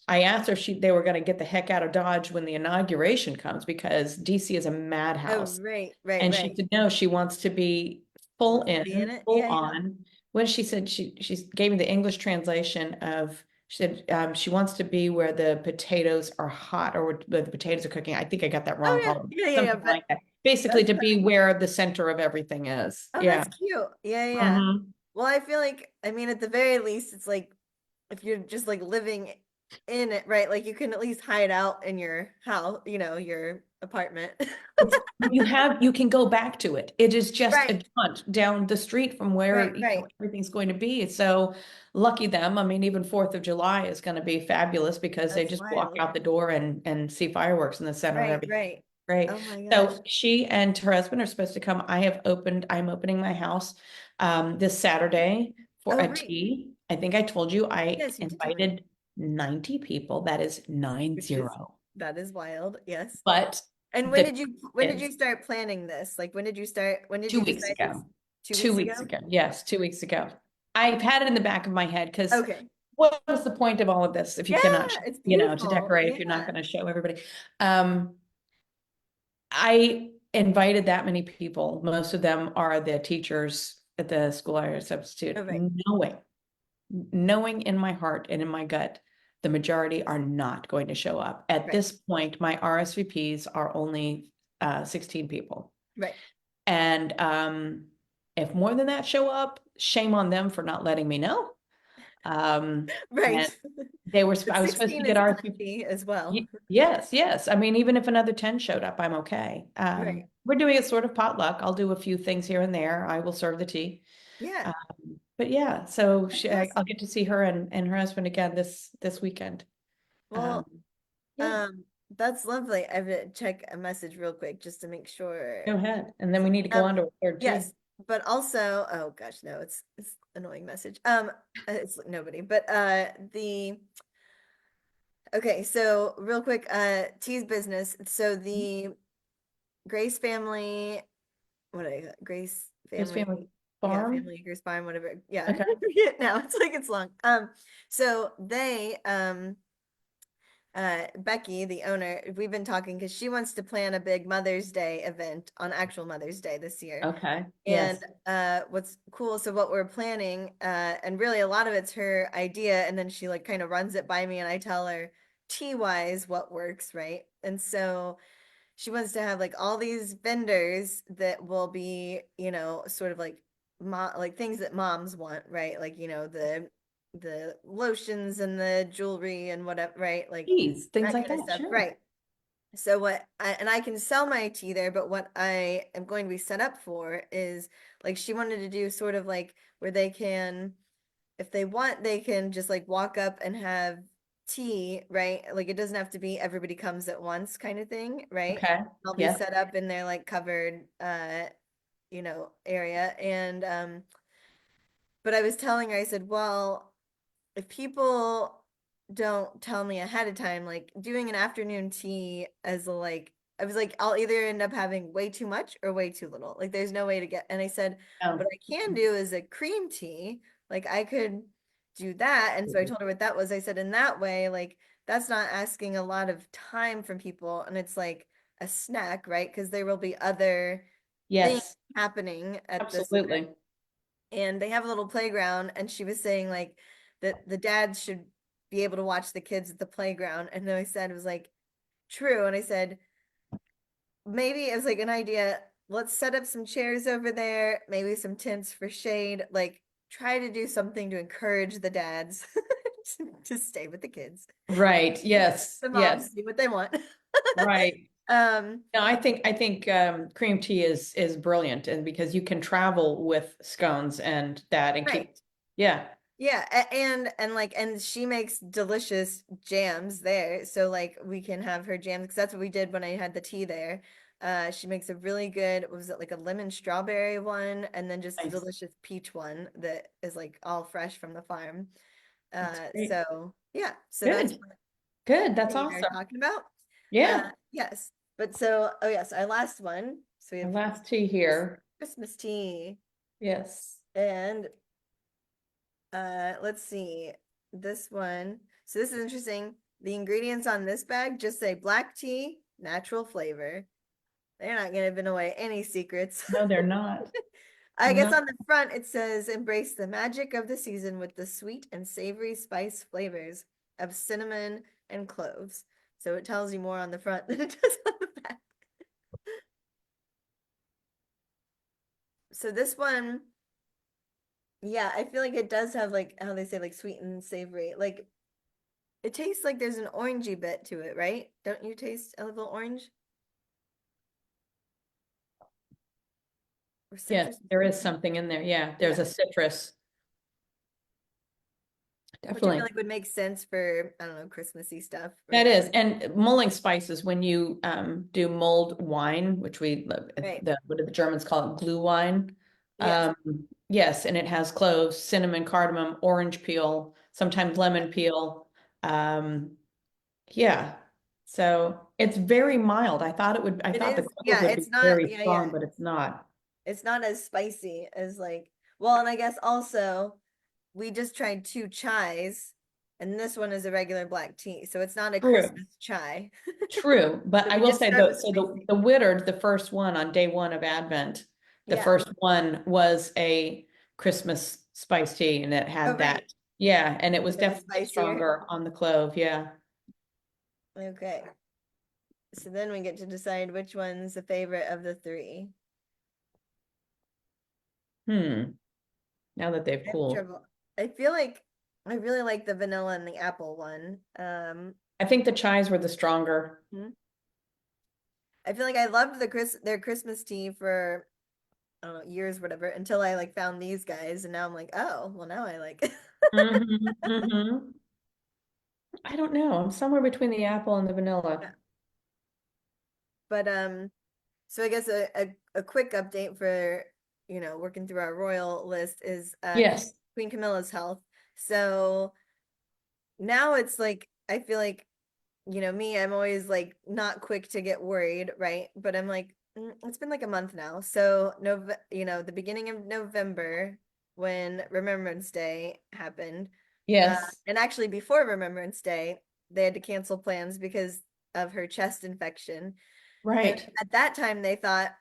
I asked her if they were going to get the heck out of Dodge when the inauguration comes because DC is a Oh, madhouse. right, right, And she right. said, no, she wants to be She full wants to be in in, it. full Yeah, yeah. on. When she said she gave me the English translation of she said she wants to be where the potatoes are hot or where the potatoes are cooking. I think I got that wrong, Oh Paul. yeah. Yeah, yeah, yeah. Something But like that. Basically that's to be funny. where the center of everything is. Oh, Yeah. that's cute. Yeah, yeah. Hmm. Well, I feel like, I mean, at the very least, it's like if you're just like living in it, right? Like you can at least hide out in your house, your apartment. You can go back to it. It is just Right, a jaunt down the street from where right, right. everything's going to be. So lucky them. I mean, even 4th of July is going to be fabulous because they That's just walk wild. out the door and see fireworks in the center of Right, everything. right. Great. Oh my gosh. So she and her husband are supposed to come. I'm opening my house this Saturday for Oh, a right. tea. I think I told you I Yes, you did tell me. invited 90 people. That is Which is 90. that is wild. Yes. But And the when did is you start planning this? Like when did two you weeks decide this? ago. Two Two weeks weeks ago? ago. Yes, 2 weeks ago. I've had it in the back of my head because Okay. what was the point of all of this if you Yeah, cannot, it's to beautiful. decorate if you're not Yeah. going to show everybody? Um, I invited that many people. Most of them are the teachers at the school I substitute, Oh, right, knowing in my heart and in my gut, the majority are not going to show up. At right, this point, my RSVPs are only 16 people. right, And if more than that show up, shame on them for not letting me know. And right. But I was supposed to 16 get is RSVP. plenty as well. Yes, yes. I mean, even if another 10 showed up, I'm okay. Right. We're doing it sort of potluck. I'll do a few things here and there. I will serve the tea. Yeah, But yeah, so that's I'll awesome. get to see her and her husband again this weekend. Um, Well, yeah, that's lovely. I have to check a message real quick just to make sure. go ahead. And then we need to go on to a third tea. Yes, but also, oh gosh, no, it's annoying message. It's nobody, but the okay, so real quick, tea's business. So the Grace family, what I Grace Grace family, Family yeah, Farm. family Grace Farm, whatever. Yeah, I Okay. forget now. It's like it's long. So they Becky, the owner, we've been talking because she wants to plan a big Mother's Day event on actual Mother's Day this year. Okay. And Yes. what's cool, so what we're planning, and really a lot of it's her idea, and then she like kind of runs it by me and I tell her tea wise what works, right? And so she wants to have like all these vendors that will be, sort of like like things that moms want, right? Like, the lotions and the jewelry and whatever, right? Like Teas, things that like kind of that. stuff. Sure. Right. So and I can sell my tea there, but what I am going to be set up for is like she wanted to do sort of like where they can, if they want, they can just like walk up and have tea, right? Like it doesn't have to be everybody comes at once kind of thing, right? Okay. I'll be Yep. set up in their like covered area. And but I was telling her, I said, well, if people don't tell me ahead of time, like doing an afternoon tea as a like, I was like, I'll either end up having way too much or way too little. Like there's no way to get, and I said, what Oh. I can do is a cream tea. Like I could do that. And so I told her what that was. I said, in that way, like that's not asking a lot of time from people. And it's like a snack, right? Because there will be other things Yes, happening at this event, absolutely. and they have a little playground, and she was saying like that the dads should be able to watch the kids at the playground. And then I said it was like true, and I said maybe it was like an idea, let's set up some chairs over there, maybe some tents for shade, like try to do something to encourage the dads to stay with the kids, Right. Yes. the moms Yes. do what they want. Right. um No, I think cream tea is brilliant, and because you can travel with scones and that and keep, right. yeah, Yeah, and she makes delicious jams there. So like we can have her jams because that's what we did when I had the tea there. She makes a really good, what was it, like a lemon strawberry one, and then just a nice. delicious peach one that is like all fresh from the farm. That's great. So yeah, so that's Good. what Good. That's we are awesome. talking about. Yeah. Yes, but so oh yes, our last one. So we Our have last tea here. Christmas tea, Yes. and let's see. This one. So this is interesting. The ingredients on this bag just say black tea, natural flavor. They're not gonna give away any secrets. No, they're not. I guess No. on the front it says embrace the magic of the season with the sweet and savory spice flavors of cinnamon and cloves. So it tells you more on the front than it does on the back. So this one, yeah, I feel like it does have like how they say like sweet and savory. Like it tastes like there's an orangey bit to it, right? Don't you taste a little orange or Yes, citrus? there is something in there. Yeah, there's Yeah, a citrus. which I feel Definitely. like would make sense for, I don't know, Christmassy stuff or That is, and mulling spices, when you do mulled wine, which right. what do the Germans call it, glue wine? Yes, Um, yes, and it has cloves, cinnamon, cardamom, orange peel, sometimes lemon peel. Um, yeah, so it's very mild. I it thought the is. clove Yeah, would be it's not. very Yeah, strong, yeah. but it's not. It's not as spicy as like, well, and I guess also we just tried two chais And this one is a regular black tea, so it's not a True. Christmas chai. True, but So I we will just say start with so spiced tea. the Wittard, the first one on day one of Advent, the Yeah. first one was a Christmas spiced tea and it Oh, had right. that. Yeah, and it was It was definitely spicier. stronger on the clove. Yeah. Okay. So then we get to decide which one's the favorite of the three. Hmm. Now that they've I have cooled. trouble. I feel like I really like the vanilla and the apple one. I think the chais were the stronger. Hmm. I feel like I loved their Christmas tea for I don't know, years, whatever, until I like found these guys, and now I'm like, oh, well, now I like. Hmm. I don't know. I'm somewhere between the apple and the vanilla. Yeah. But so I guess a quick update for working through our royal list is Yes. Queen Camilla's health. So now it's like I feel like me, I'm always like not quick to get worried, right? But I'm like, it's been like a month now. So the beginning of November when Remembrance Day happened, Yes. and actually before Remembrance Day, they had to cancel plans because of her chest infection. And Right. at that time, they thought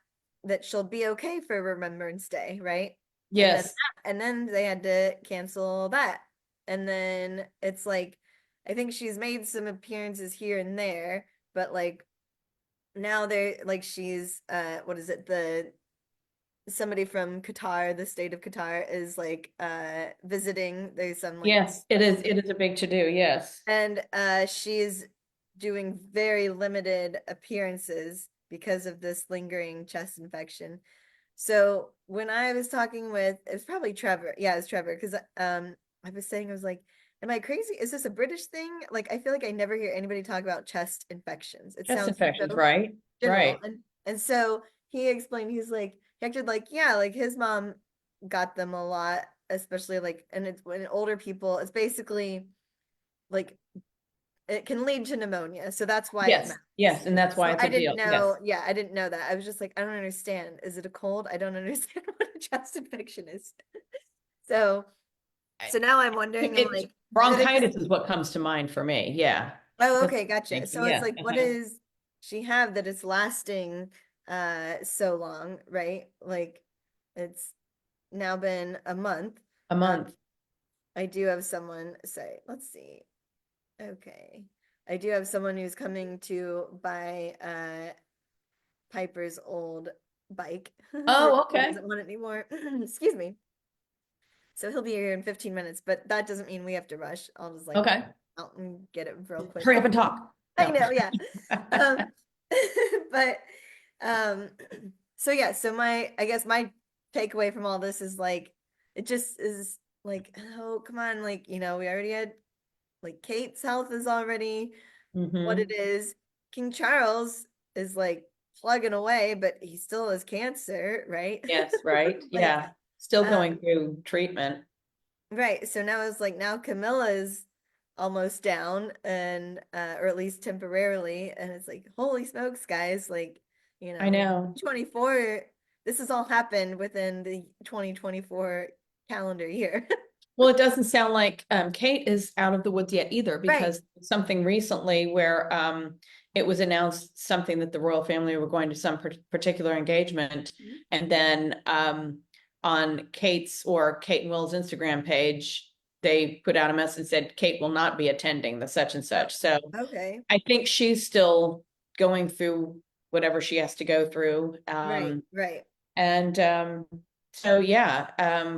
that she'll be okay for Remembrance Day, right? And then Yes. and then they had to cancel that. And then it's like I think she's made some appearances here and there, but like now they're like she's what is it? The somebody from Qatar, the state of Qatar is like visiting. There's some like Yes. It is. It is a big to do. Yes. and she's doing very limited appearances because of this lingering chest infection. So when I was talking with, it was probably Trevor. Yeah, it was Trevor. Because I was saying, I was like, am I crazy? Is this a British thing? Like, I feel like I never hear anybody talk about chest infections. It Chest sounds infections, so right? general. Right. And so he explained, he acted like, yeah, like his mom got them a lot, especially like, and it's when older people, it's basically like it can lead to pneumonia. So that's why it Yes. matters. Yes. And that's why So it's I a didn't deal. Yes. know. Yeah, I didn't know that. I was just like, I don't understand. Is it a cold? I don't understand what a chest infection is. So, I so now I'm wondering, I'm it like, did it just, bronchitis is what comes to mind for me. Yeah. oh, That's okay, gotcha. So it's yeah. like, what is she have that it's lasting so long, right? Like it's now been a month. A Um, month. I do have someone say, let's see. Okay. I do have someone who's coming to buy Piper's old bike. So Oh, he okay. doesn't want it anymore. Excuse me. So he'll be here in 15 minutes, but that doesn't mean we have to rush. I'll just like Okay. out and get it real quick. Hurry up and talk. I No. know, yeah. Um, but um, so yeah, so I guess my takeaway from all this is like, it just is like, oh, come on, like, we already had like Kate's health is already what it Hmm. is. King Charles is like plugging away, but he still has cancer, right? Yes, right. Like, Yeah. Still um, going through treatment. right. So now it's like now Camilla's almost down and or at least temporarily. And it's like, holy smokes, guys, like, I know. 24, this has all happened within the 2024 calendar year. Well, it doesn't sound like Kate is out of the woods yet either, Right. because something recently where it was announced something that the royal family were going to some particular engagement, Mhm. and then on Kate's or Kate and Will's Instagram page, they put out a message and said Kate will not be attending the such and Oh, such. So okay. I think she's still going through whatever she has to go through. Right, right, And so yeah,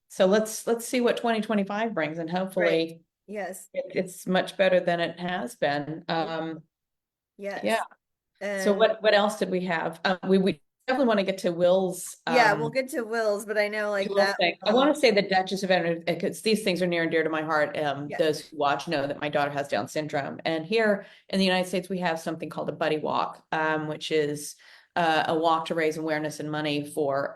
so let's see what 2025 brings, and right. hopefully Yes. it's much better than it has been. Mhm. Yeah. Yes. So And what else did we have? We definitely want to get to Will's yeah, we'll get to Will's, but I know like Will that thing. I will, want to say the Duchess of Edinburgh, because these things are near and dear to my heart. yes. Those who watch know that my daughter has Down syndrome, and here in the United States we have something called a buddy walk, which is a walk to raise awareness and money for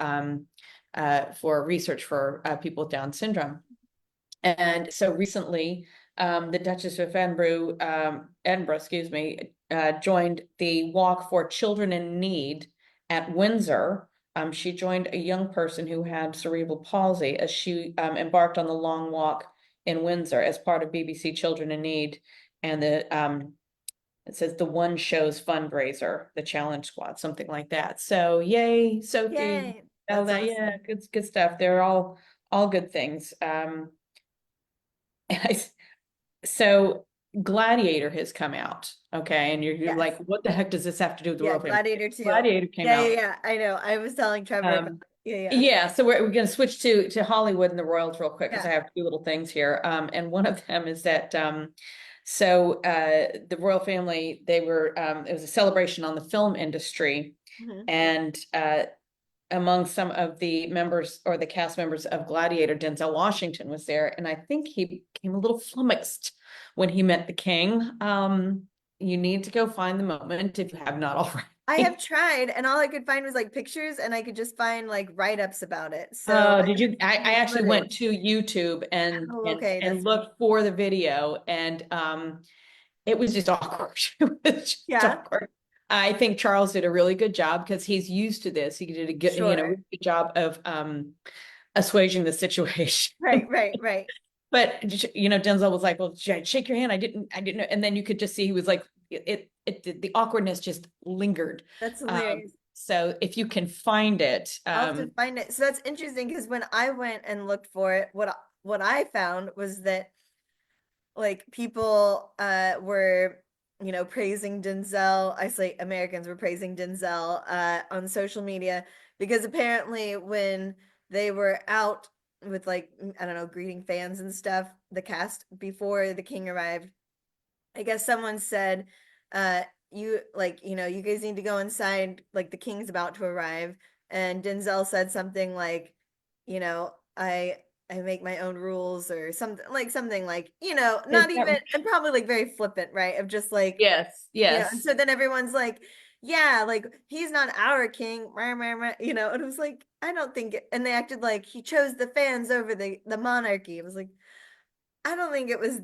research for people with Down syndrome. And so recently, the Duchess of Edinburgh, excuse me, joined the Walk for Children in Need at Windsor. She joined a young person who had cerebral palsy as she embarked on the long walk in Windsor as part of BBC Children in Need. And it says the One Show's fundraiser, the Challenge Squad, something like that. So yay, Sophie. Yay. All That's that, yeah, awesome. good stuff. They're all good things. So Gladiator has come out, okay, and you're Yes. like, what the heck does this have to do with the Yeah, royal family? Gladiator 2. Gladiator came Yeah, yeah, out. yeah. I know. I was telling Trevor about Um, yeah, yeah. yeah, so we're going to switch to Hollywood and the royals real quick because Yeah. I have two little things here. And one of them is that the royal family, they were it was a celebration on the film industry, Mhm. and among some of the members or the cast members of Gladiator, Denzel Washington was there, and I think he became a little flummoxed when he met the king. You need to go find the moment if you have not I have already. tried, and all I could find was like pictures, and I could just find like write-ups about it. So Oh, I did haven't you? I seen the actually went footage. to YouTube and Oh, and okay, and that's funny. looked for the video, and it was just awkward. It was just Yeah, awkward. I think Charles did a really good job because he's used to this. He did a good, sure. really good job of assuaging the situation. Right, right, right. But Denzel was like, "Well, shake your hand." I didn't know. And then you could just see he was like, the awkwardness just lingered. That's Um, hilarious. so if you can find it, I'll have to find it. So that's interesting because when I went and looked for it, what I found was that like people were praising Denzel. I say Americans were praising Denzel on social media because apparently when they were out with like I don't know greeting fans and stuff, the cast before the king arrived, I guess someone said, you like, you guys need to go inside, like the king's about to arrive. And Denzel said something like, you know, I I make my own rules or something like, is not even that and probably like very flippant, right? Of just like, yes, and yes. so then everyone's like, yeah, like he's not our king, and it was like, I don't think and they acted like he chose the fans over the monarchy. It was like, I don't think it was,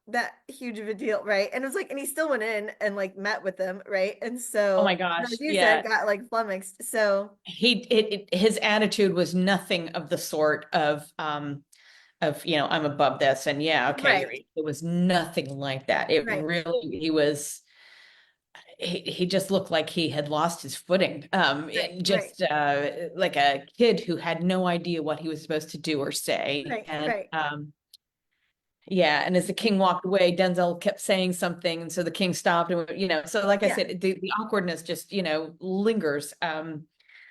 that huge of a deal, right? And it was like, and he still went in and like met with them, right? And Oh my so, gosh, as you said, yeah. got like flummoxed. So, His attitude was nothing of the sort of I'm above this, and yeah, okay, right, it was nothing like that. It right, really he just looked like he had lost his footing, right, and right, just like a kid who had no idea what he was supposed to do or say. right, And right. yeah, and as the king walked away, Denzel kept saying something, and so the king stopped, and so like I Yeah, said, the awkwardness just lingers.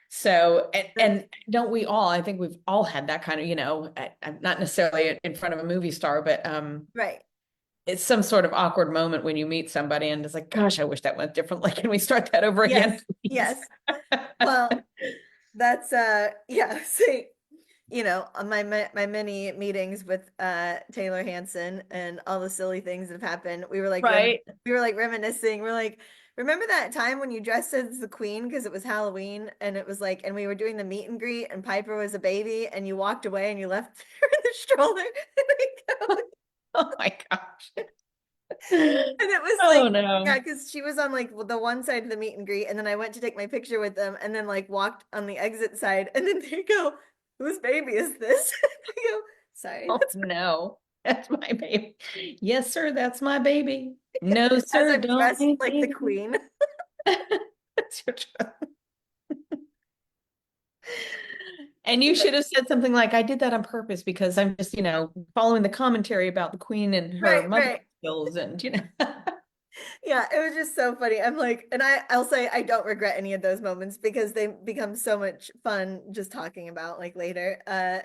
So, that's and don't we all? I think we've all had that kind of, I'm not necessarily in front of a movie star, but right. it's some sort of awkward moment when you meet somebody and it's like, gosh, I wish that went differently. Can we start that over again, Yes, please? yes. Well, that's yeah, see, on my many meetings with Taylor Hanson and all the silly things that have happened, Right. we were like reminiscing. We're like, remember that time when you dressed as the queen because it was Halloween and it was like, and we were doing the meet and greet and Piper was a baby and you walked away and you left her in the stroller. Oh my gosh. And it was Oh like, yeah, no. because she was on like the one side of the meet and greet, and then I went to take my picture with them, and then like walked on the exit side, and then they go, "Whose baby is this?" I go, "Sorry, Oh that's no. That's my baby. Yes, sir, that's my baby. No, as sir, I'm don't dressed need like the baby. queen." That's your child. And you should have said something like, I did that on purpose because I'm just, following the commentary about the queen and her Right, mother right. skills and. Yeah, it was just so funny. I'm like, and I'll say I don't regret any of those moments because they become so much fun just talking about like later.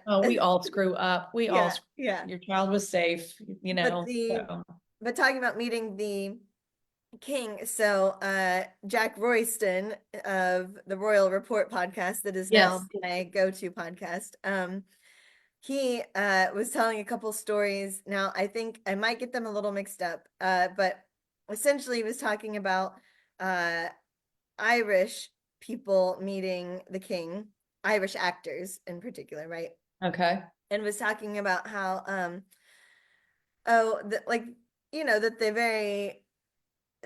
Oh, we all screw up. We all, Yeah, yeah. your child was safe, But the so. but talking about meeting the king, so Jack Royston of the Royal Report podcast that is now Yes. my go-to podcast. He was telling a couple stories. Now, I think I might get them a little mixed up, but essentially he was talking about uh Irish people meeting the king, Irish actors in particular, right? Okay. And was talking about how oh, like that they're very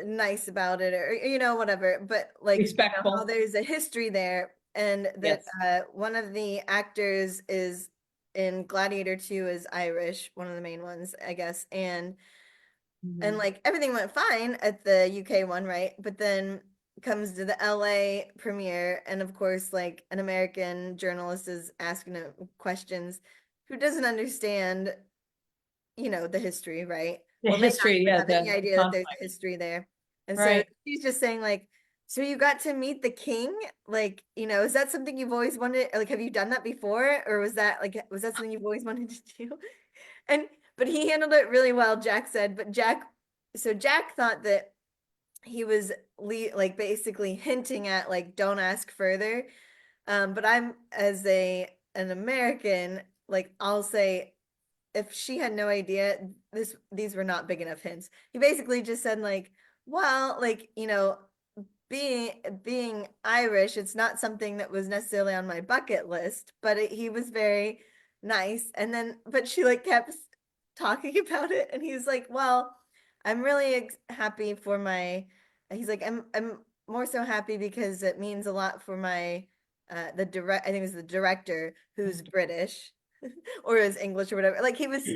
nice about it or whatever, but like how Respectful. there's a history there and that Yes. one of the actors is in Gladiator 2 is Irish, one of the main ones, I guess. And Mhm. like everything went fine at the UK one, right? But then comes to the LA premiere, and of course, like an American journalist is asking him questions who doesn't understand, the history, right? The Or may not history, even yeah, have any the idea that there's conflict, a history there. And so right? she's just saying, like, so you got to meet the king? Like, is that something you've always wanted? Like, have you done that before? Or was that something you've always wanted to do? And, but he handled it really well, Jack said. So Jack thought that he was like basically hinting at, like, don't ask further. But I'm, as an American, like, I'll say, if she had no idea, these were not big enough hints. He basically just said, like, well, like, being being Irish, it's not something that was necessarily on my bucket list, but he was very nice. And then, but she like kept talking about it, and he's like, well, I'm really happy for my. He's like, I'm more so happy because it means a lot for my I think it was the director who's British or is English or whatever. Like he was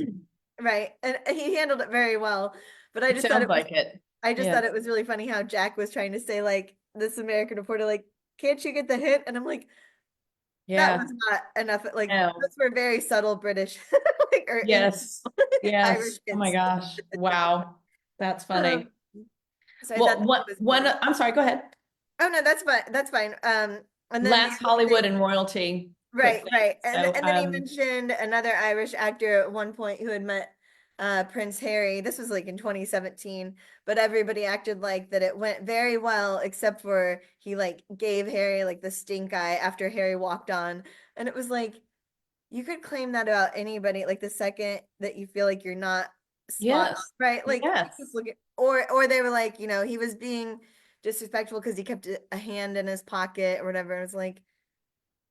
right, and he handled it very well. But It sounds like it. I just thought Yes. it was really funny how Jack was trying to say, like, this American reporter, like, can't you get the hint? And I'm like, that was Yeah. not enough. Like, No. those were very subtle British, like, or English, Yes. Irish Yes. Oh my hints. gosh. Wow. That's Um, funny. so I thought Well, that what was one, funny. I'm sorry, go ahead. Oh no, that's fine. That's fine. And then the Last other Hollywood thing, and royalty quick right, thing. right. So, And then he mentioned another Irish actor at one point who had met Prince Harry. This was like in 2017, but everybody acted like that it went very well, except for he like gave Harry like the stink eye after Harry walked on. And it was like, you could claim that about anybody, like the second that you feel like you're not spot on, yes. right? Like just Yes. look at, or they were like, he was being disrespectful because he kept a hand in his pocket or whatever. It was like,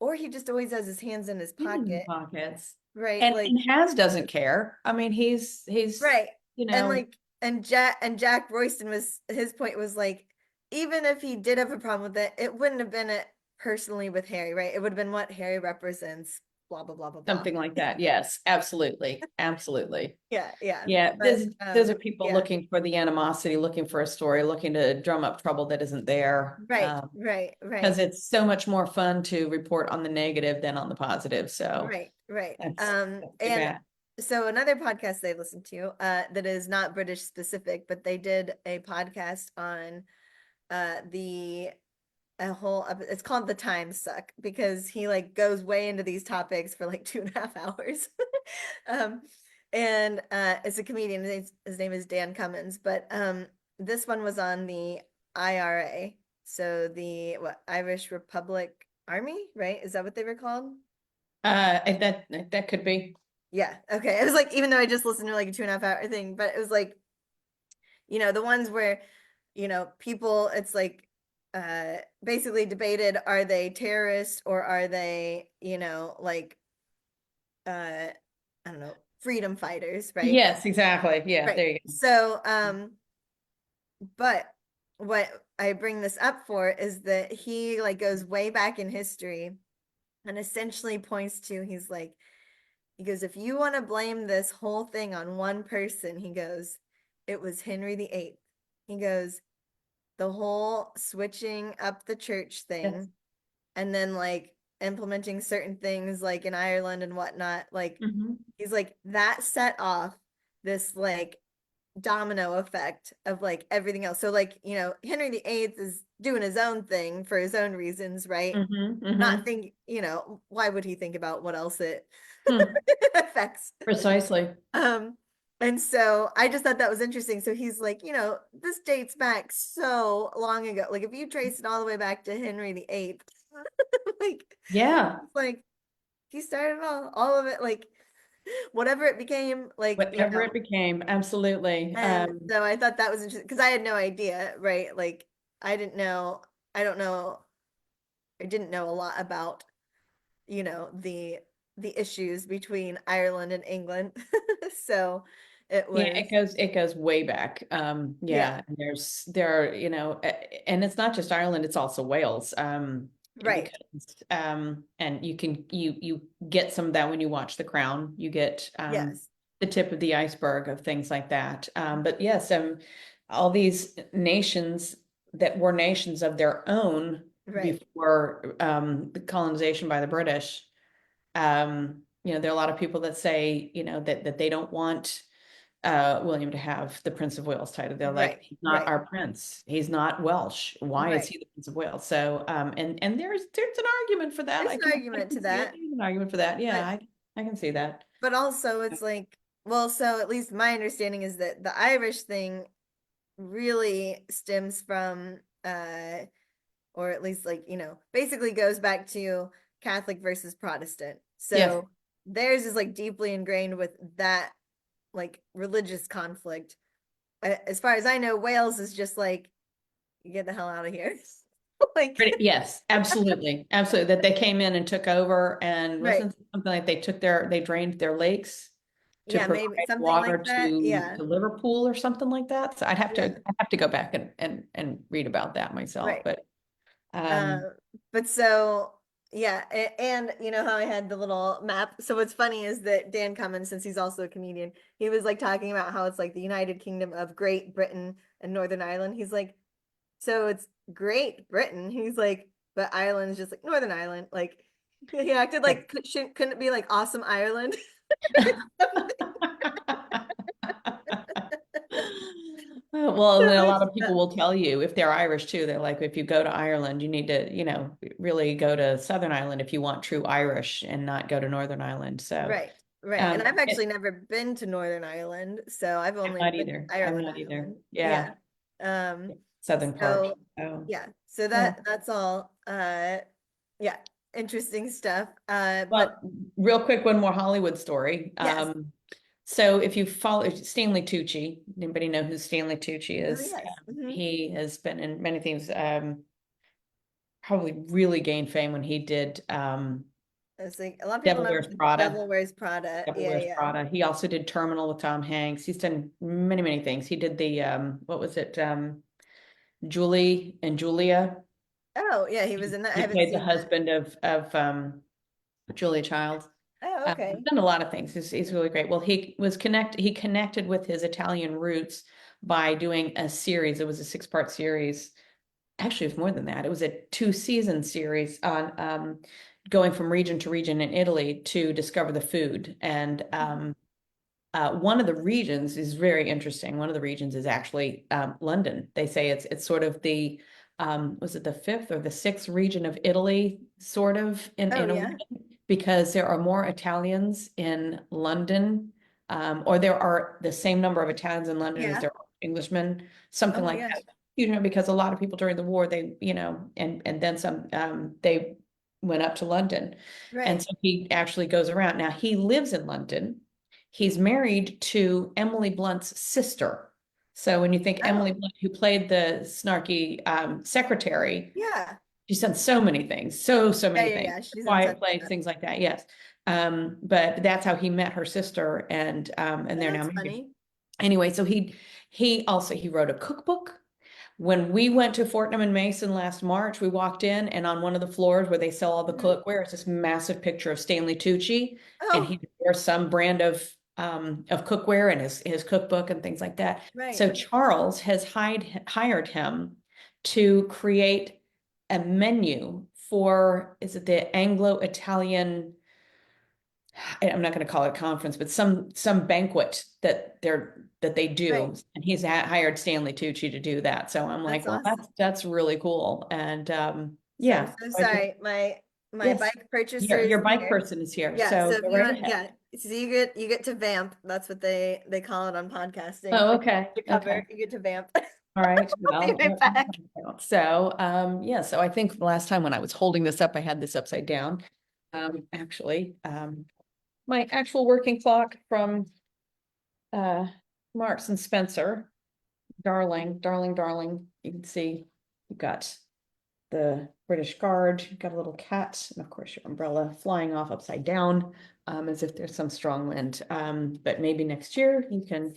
or he just always has his hands in his In the pocket, pockets. right? Like, And Has doesn't care. I mean, he's, right. you And know, like, and Jack Royston was, his point was like, even if he did have a problem with it, it wouldn't have been it personally with Harry, right? It would have been what Harry represents, blah blah blah blah blah. something like that. Yes, absolutely. Absolutely. Yeah, yeah. Yeah, But those are people yeah. looking for the animosity, looking for a story, looking to drum up trouble that isn't there. Right, right, Because right, it's so much more fun to report on the negative than on the positive. So right, right. that's too And bad. so another podcast they listened to, that is not British specific, but they did a podcast on the a whole it's called The Time Suck because he like goes way into these topics for like 2.5 hours. um and it's a comedian, his name is Dan Cummins, but this one was on the IRA, so the what, Irish Republic Army, right? Is that what they were called? And that could be. Yeah, okay. It was like, even though I just listened to like a 2.5 hour thing, but it was like, the ones where, people, it's like basically debated, are they terrorists or are they, like I don't know, freedom fighters, right? Yes, exactly. Yeah, Right. there you go. So, but what I bring this up for is that he like goes way back in history and essentially points to, he goes, if you want to blame this whole thing on one person, he goes, it was Henry VIII. He goes, the whole switching up the church Yes. thing and then like implementing certain things like in Ireland and whatnot, like Mhm. he's like, that set off this like domino effect of like everything else. So like, Henry VIII is doing his own thing for his own reasons, right? Mhm. Not Mhm. think, why would he think about what else it Hmm. affects? Precisely. Um, and so I just thought that was interesting. So he's like, this dates back so long ago. Like if you trace it all the way back to Henry VIII, like, Yeah. like he started all of it, like whatever it became, like, Whatever it became, absolutely. and so I thought that was interesting because I had no idea, right? Like I didn't know, I don't know, I didn't know a lot about, the issues between Ireland and England. So it Yeah, was, it goes way back. yeah, Yeah, and there are, and it's not just Ireland, it's also Wales. Right. because and you get some of that when you watch The Crown. You get Yes. the tip of the iceberg of things like that. But yes, all these nations that were nations of their own Right. before the colonization by the British. There are a lot of people that say, that they don't want William to have the Prince of Wales title. They're like, Right. he's not Right. our prince. He's not Welsh. Why is Right. he the Prince of Wales? So, and there's an argument for that. There's I an can argument to see it. that. There's an argument for that. Yeah, But I can see that. but also it's like, well, so at least my understanding is that the Irish thing really stems from or at least like, basically goes back to Catholic versus Protestant. Yes. So theirs is like deeply ingrained with that like religious conflict. As far as I know, Wales is just like, you get the hell out of here. Like, Yes, absolutely. Absolutely. That they came in and took over, and right. wasn't it something like they drained their lakes to Yeah, provide maybe something water like that. to Yeah. Liverpool or something like that. So Yeah. I'd have to go back and read about that myself. Right. But Uh, but so yeah, and you know how I had the little map. So what's funny is that Dan Cummins, since he's also a comedian, he was like talking about how it's like the United Kingdom of Great Britain and Northern Ireland. He's like, so it's Great Britain. He's like, but Ireland is just like Northern Ireland. Like he acted like couldn't it be like awesome Ireland? Well, and then a lot of Yeah. people will tell you if they're Irish too, they're like, if you go to Ireland, you need to, really go to Southern Ireland if you want true Irish and not go to Northern Ireland. So, Right, right. And I've actually it, never been to Northern Ireland, so I've I'm only not been to either. I'm Ireland not either. Island. Yeah. Yeah. Um, Southern part. so So, yeah, so yeah. that's all yeah, interesting stuff. But Well, real quick, one more Hollywood story. yes. So if you follow Stanley Tucci, anybody know who Stanley Tucci Oh is? yes. He has been in many things. Probably really gained fame when he did It's like a lot of people Devil know him Wears for Prada. Devil Wears Prada. Devil Yeah, Wears yeah. Prada. He also did Terminal with Tom Hanks. He's done many, many things. He did the what was it? Julie and Julia. Oh yeah, he was in that. I He haven't played the seen that. husband of Julia Childs. Oh, okay. He's done a lot of things. He's really great. Well, he connected with his Italian roots by doing a series. It was a 6-part series. Actually, it was more than that. It was a 2-season series on going from region to region in Italy to discover the food. And one of the regions is very interesting. One of the regions is actually London. They say it's sort of the was it the 5th or the 6th region of Italy, sort of Oh in a yeah. way, because there are more Italians in London, or there are the same number of Italians in London as Yeah. there are Englishmen, Oh something my like gosh. that. Because a lot of people during the war, they, and then some, they went up to London. And Right. so he actually goes around. Now he lives in London. He's married to Emily Blunt's sister. So when you think Emily Oh Blunt, who played the snarky secretary, yeah. she's done so many things, so Yeah, many yeah, things, yeah. She's in such Quiet Place, things like that. Yes. But that's how he met her sister, and Oh, they're now that's married. funny. Anyway, so he wrote a cookbook. When we went to Fortnum and Mason last March, we walked in, and on one of the floors where they sell all the Mhm. cookware, it's this massive picture of Stanley Tucci, and Oh, he wore some brand of cookware and his cookbook and things like that. right. So Charles has hired him to create a menu for, is it the Anglo-Italian, I'm not going to call it a conference, but some banquet that they Right. do, and he's hired Stanley Tucci to do that. So I'm That's like, well, awesome. that's really cool. And So I'm yeah, so I just sorry. My yes, bike purchaser your is bike here. person is here, Yeah, so so if go you right want, ahead. yeah. So you get to vamp. That's what they call it on podcasting. Oh, The, okay, the okay, cover, you get to vamp. all right. I'll be Well, right back. so yeah, so I think the last time when I was holding this up, I had this upside down. Actually, my actual working clock from uh Marks and Spencer. Darling, darling, darling. You can see you've got the British Guard, you've got a little cat, and of course your umbrella flying off upside down, as if there's some strong wind. But maybe next year you can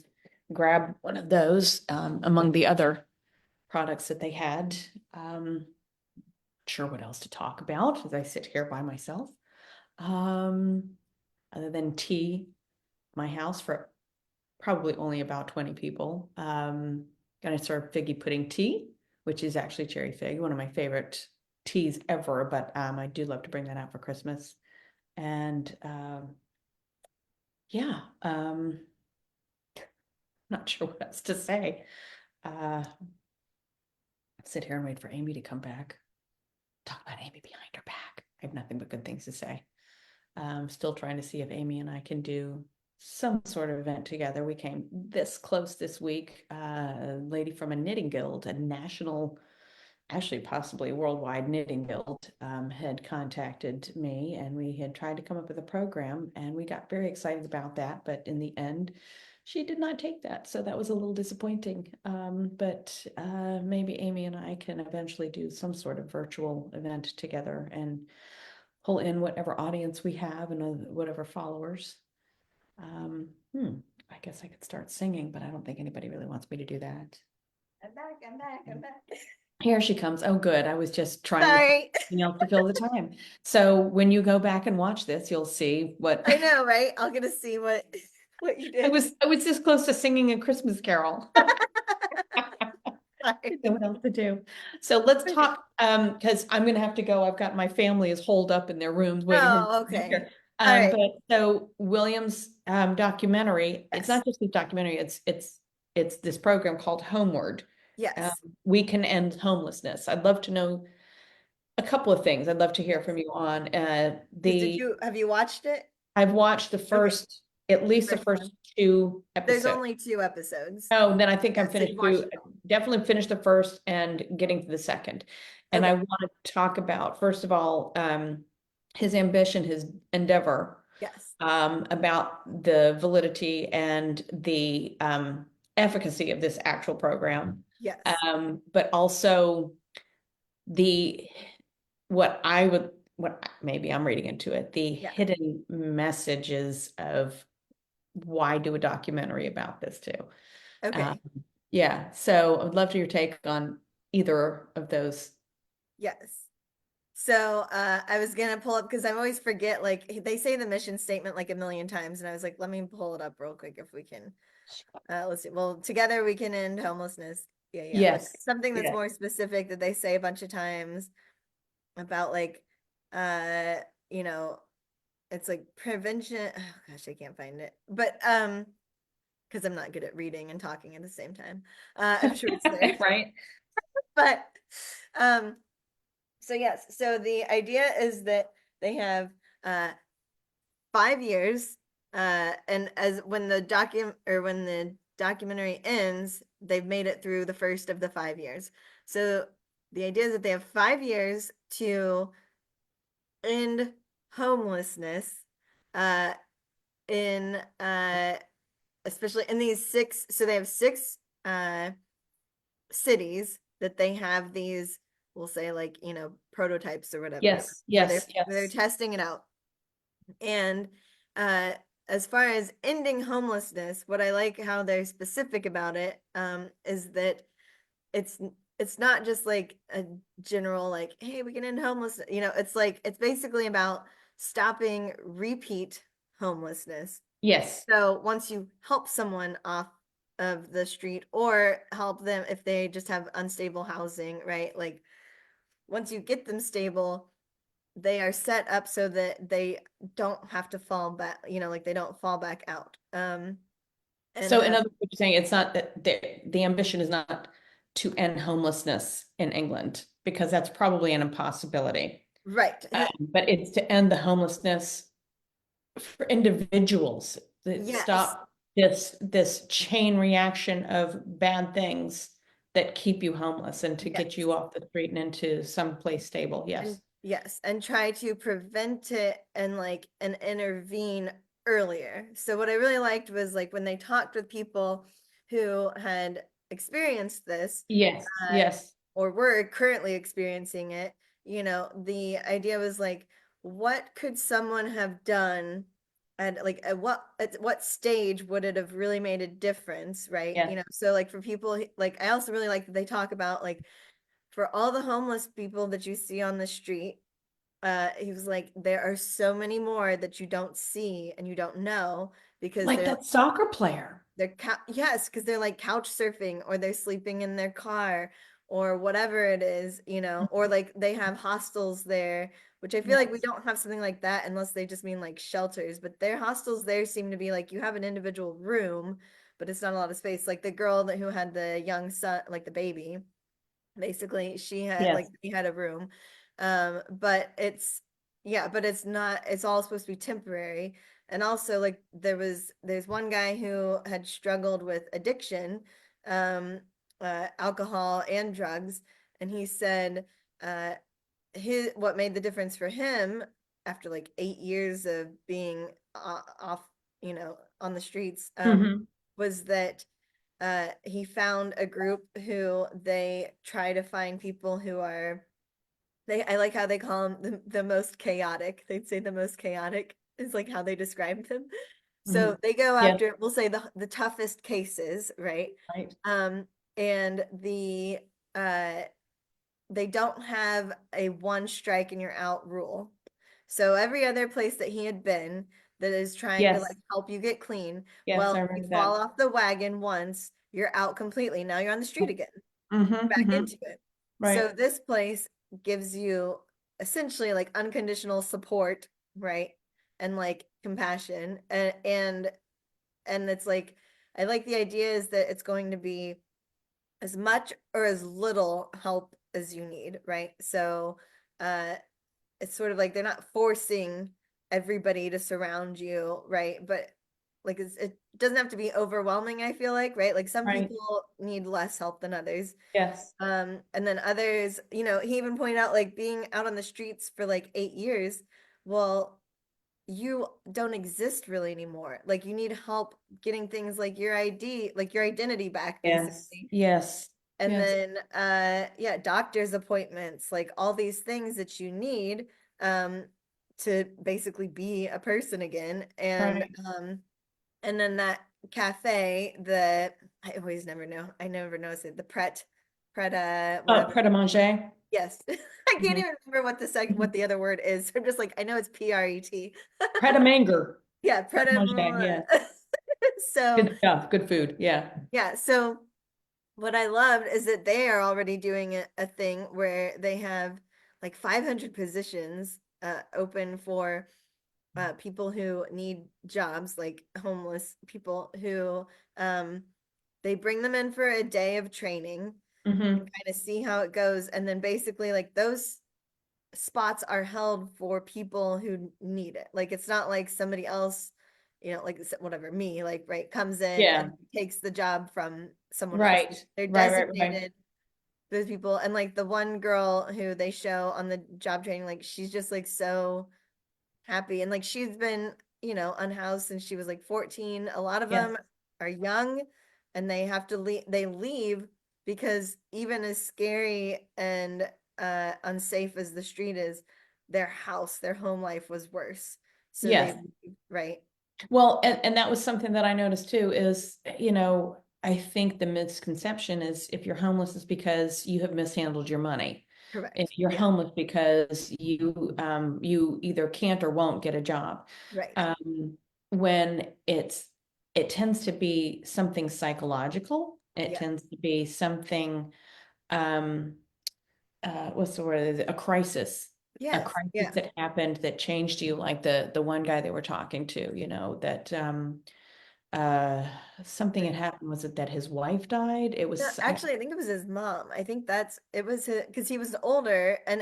grab one of those among the other products that they had. sure what else to talk about as I sit here by myself. Um, Other than tea, my house for probably only about 20 people. Gonna serve figgy pudding tea, which is actually cherry fig, one of my favorite teas ever, but I do love to bring that out for Christmas. And yeah, not sure what else to say. Uh, Sit here and wait for Amy to come back. Talk about Amy behind her back. I have nothing but good things to say. Still trying to see if Amy and I can do some sort of event together. We came this close this week. A lady from a knitting guild, a national, actually possibly worldwide knitting guild, had contacted me, and we had tried to come up with a program, and we got very excited about that. But in the end, she did not take that, so that was a little disappointing. But maybe Amy and I can eventually do some sort of virtual event together and pull in whatever audience we have and whatever followers. Um, hmm, I guess I could start singing, but I don't think anybody really wants me to do that. I'm back, I'm back, I'm back. Here she comes. Oh, good. I was just trying to find Sorry. something else to fill the time. So when you go back and watch this, you'll see what I know, right? I'll get to see what you I did. was this close to singing a Christmas carol. Sorry. Know what else to do. So let's talk, because I'm gonna have to go. I've got my family is holed up in their rooms waiting for me Oh, to get okay. here. All right. But so William's documentary, it's Yes. not just a documentary, it's this program called Homeward. Um, Yes. we can end homelessness. I'd love to know a couple of things. I'd love to hear Yes. from you on Because the have you watched it? I've watched the Okay. first, at least the First first one. two There's episodes. only 2 episodes. Oh, then I think Yeah, I'm so finished you've through, watched it all. definitely finished the first and getting to the second. And I Okay. want to talk about, first of all, his ambition, his endeavor, Yes. about the validity and the efficacy of this actual program. Yes. But also the what maybe I'm reading into it, the Yeah. hidden messages of why do a documentary about this too. Um, Okay. yeah, so I'd love to your take on either of those. Yes. So I was gonna pull up because I always forget, like they say the mission statement like a million times, and I was like, let me pull it up real quick if we can. Let's see. Well, together we can end homelessness. Yeah, yeah. But Yes, something that's yes, more specific that they say a bunch of times about like uh, you know, it's like prevention. Oh gosh, I can't find it. But because I'm not good at reading and talking at the same time. I'm sure it's there. right? But um, so yes, so the idea is that they have uh 5 years, and as when the documentary ends, they've made it through the first of the 5 years. So the idea is that they have 5 years to end homelessness, uh, in especially in these six. So they have six cities that they have these, we'll say, like, prototypes or whatever, Yes, where they're yes, where they're yes, testing it out. And uh as far as ending homelessness, what I like how they're specific about it, is that it's it's not just like a general, like, hey, we can end homelessness. It's like it's basically about stopping repeat homelessness. yes. So once you help someone off of the street or help them if they just have unstable housing, right? Like once you get them stable, they are set up so that they don't have to fall back, like they don't fall back out. And So in other words, you're saying it's not that the ambition is not to end homelessness in England, because that's probably an impossibility. right. But it's to end the homelessness for individuals that Yes. stop this chain reaction of bad things that keep you homeless and to get Yes. you off the street and into some place stable. And Yes. yes, and try to prevent it and intervene earlier. So what I really liked was like when they talked with people who had experienced this, Yes. uh, Yes. or were currently experiencing it, the idea was like, what could someone have done and like at what stage would it have really made a difference, right? Yes. So like for people, like I also really like that they talk about like for all the homeless people that you see on the street, he was like, there are so many more that you don't see and you don't know because Like that soccer player. yes, because they're like couch surfing or they're sleeping in their car or whatever it is, or like they have hostels there, which I feel like we Yes. don't have something like that unless they just mean like shelters, but their hostels there seem to be like you have an individual room, but it's not a lot of space. Like the girl who had the young son, like the baby, basically she had like Yes. he had a room, but it's not, it's all supposed to be temporary. And also like there's one guy who had struggled with addiction, um alcohol and drugs, and he said uh his what made the difference for him after like 8 years of being off, on the streets, Hmm. was that he found a group who they try to find people who are I like how they call them the most chaotic. They'd say the most chaotic is like how they describe them. Hmm. So they go Yes. after, we'll say the toughest cases, right? Right. And uh they don't have a one strike and you're out rule. So every other place that he had been that is trying to like Yes. help you get clean, Yes. well, I you remember fall that. off the wagon once, you're out completely. Now you're on the street again, Mm-hmm. back Hmm. into it. So Right. this place gives you essentially like unconditional support, right? And like compassion. And it's like I like the idea is that it's going to be as much or as little help as you need, right? So uh it's sort of like they're not forcing everybody to surround you, right? But like it doesn't have to be overwhelming, I feel like, right? Like some Right. people need less help than others. Yes. And then others, he even pointed out like being out on the streets for like 8 years. Well, you don't exist really anymore. Like you need help getting things like your ID, like your identity back, Yes. basically. Yes. And Yes. then yeah, doctor's appointments, like all these things that you need um to basically be a person again. Right. And then that cafe, the I always never know. I never notice it. The Pret Oh, whatever. Pret-a-Manger. Yes. I can't Mhm. even remember what Mhm. the other word is. I'm just like I know it's Pret. Pret-a-manger. Yeah, Pret. Pret-a-Manger. Yeah. So Good stuff. Good food. Yeah. yeah, so what I loved is that they are already doing a thing where they have like 500 positions open for people who need jobs, like homeless people who um, they bring them in for a day of training and Hmm. kind of see how it goes. And then basically, like those spots are held for people who need it. Like it's not like somebody else, like whatever, me, like, right, comes in Yeah. and takes the job from someone else. Right. They're Right. Right. Right. designated, those people. And like the one girl who they show on the job training, like she's just like so happy. And like she's been, unhoused since she was like 14. A lot of Yes. them are young and they have to leave, they leave because even as scary and unsafe as the street is, their home life was worse. So they Yes. leave, right? Well, and that was something that I noticed too is, I think the misconception is if you're homeless is because you have mishandled your money. If Correct. you're Yeah. homeless because you either can't or won't get a job. Right. Um, when it tends to be something psychological. It Yeah. tends to be something um what's the word? A Yes. crisis Yeah. that happened that changed you, like the one guy they were talking to, that uh something had Right. happened. Was it that his wife died? It No, was actually, I think it was his mom. I think it was because he was older and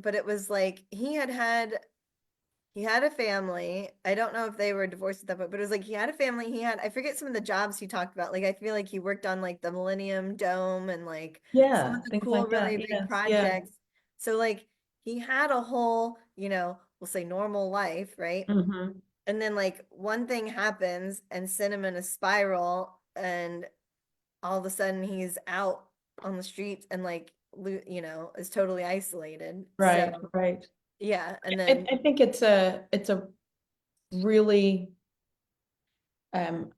but it was like he had a family. I don't know if they were divorced at that point, but it was like he had a family. I forget some of the jobs he talked about. Like, I feel like he worked on like the Millennium Dome and like some of yeah, the things cool, like really that. big Yes, yeah. projects. So, like, he had a whole, we'll say normal life, right? Hmm. And then, like, one thing happens and sent him in a spiral, and all of a sudden he's out on the streets and, like, is totally isolated. Right, So, right. yeah. And I, then, I think it's a really um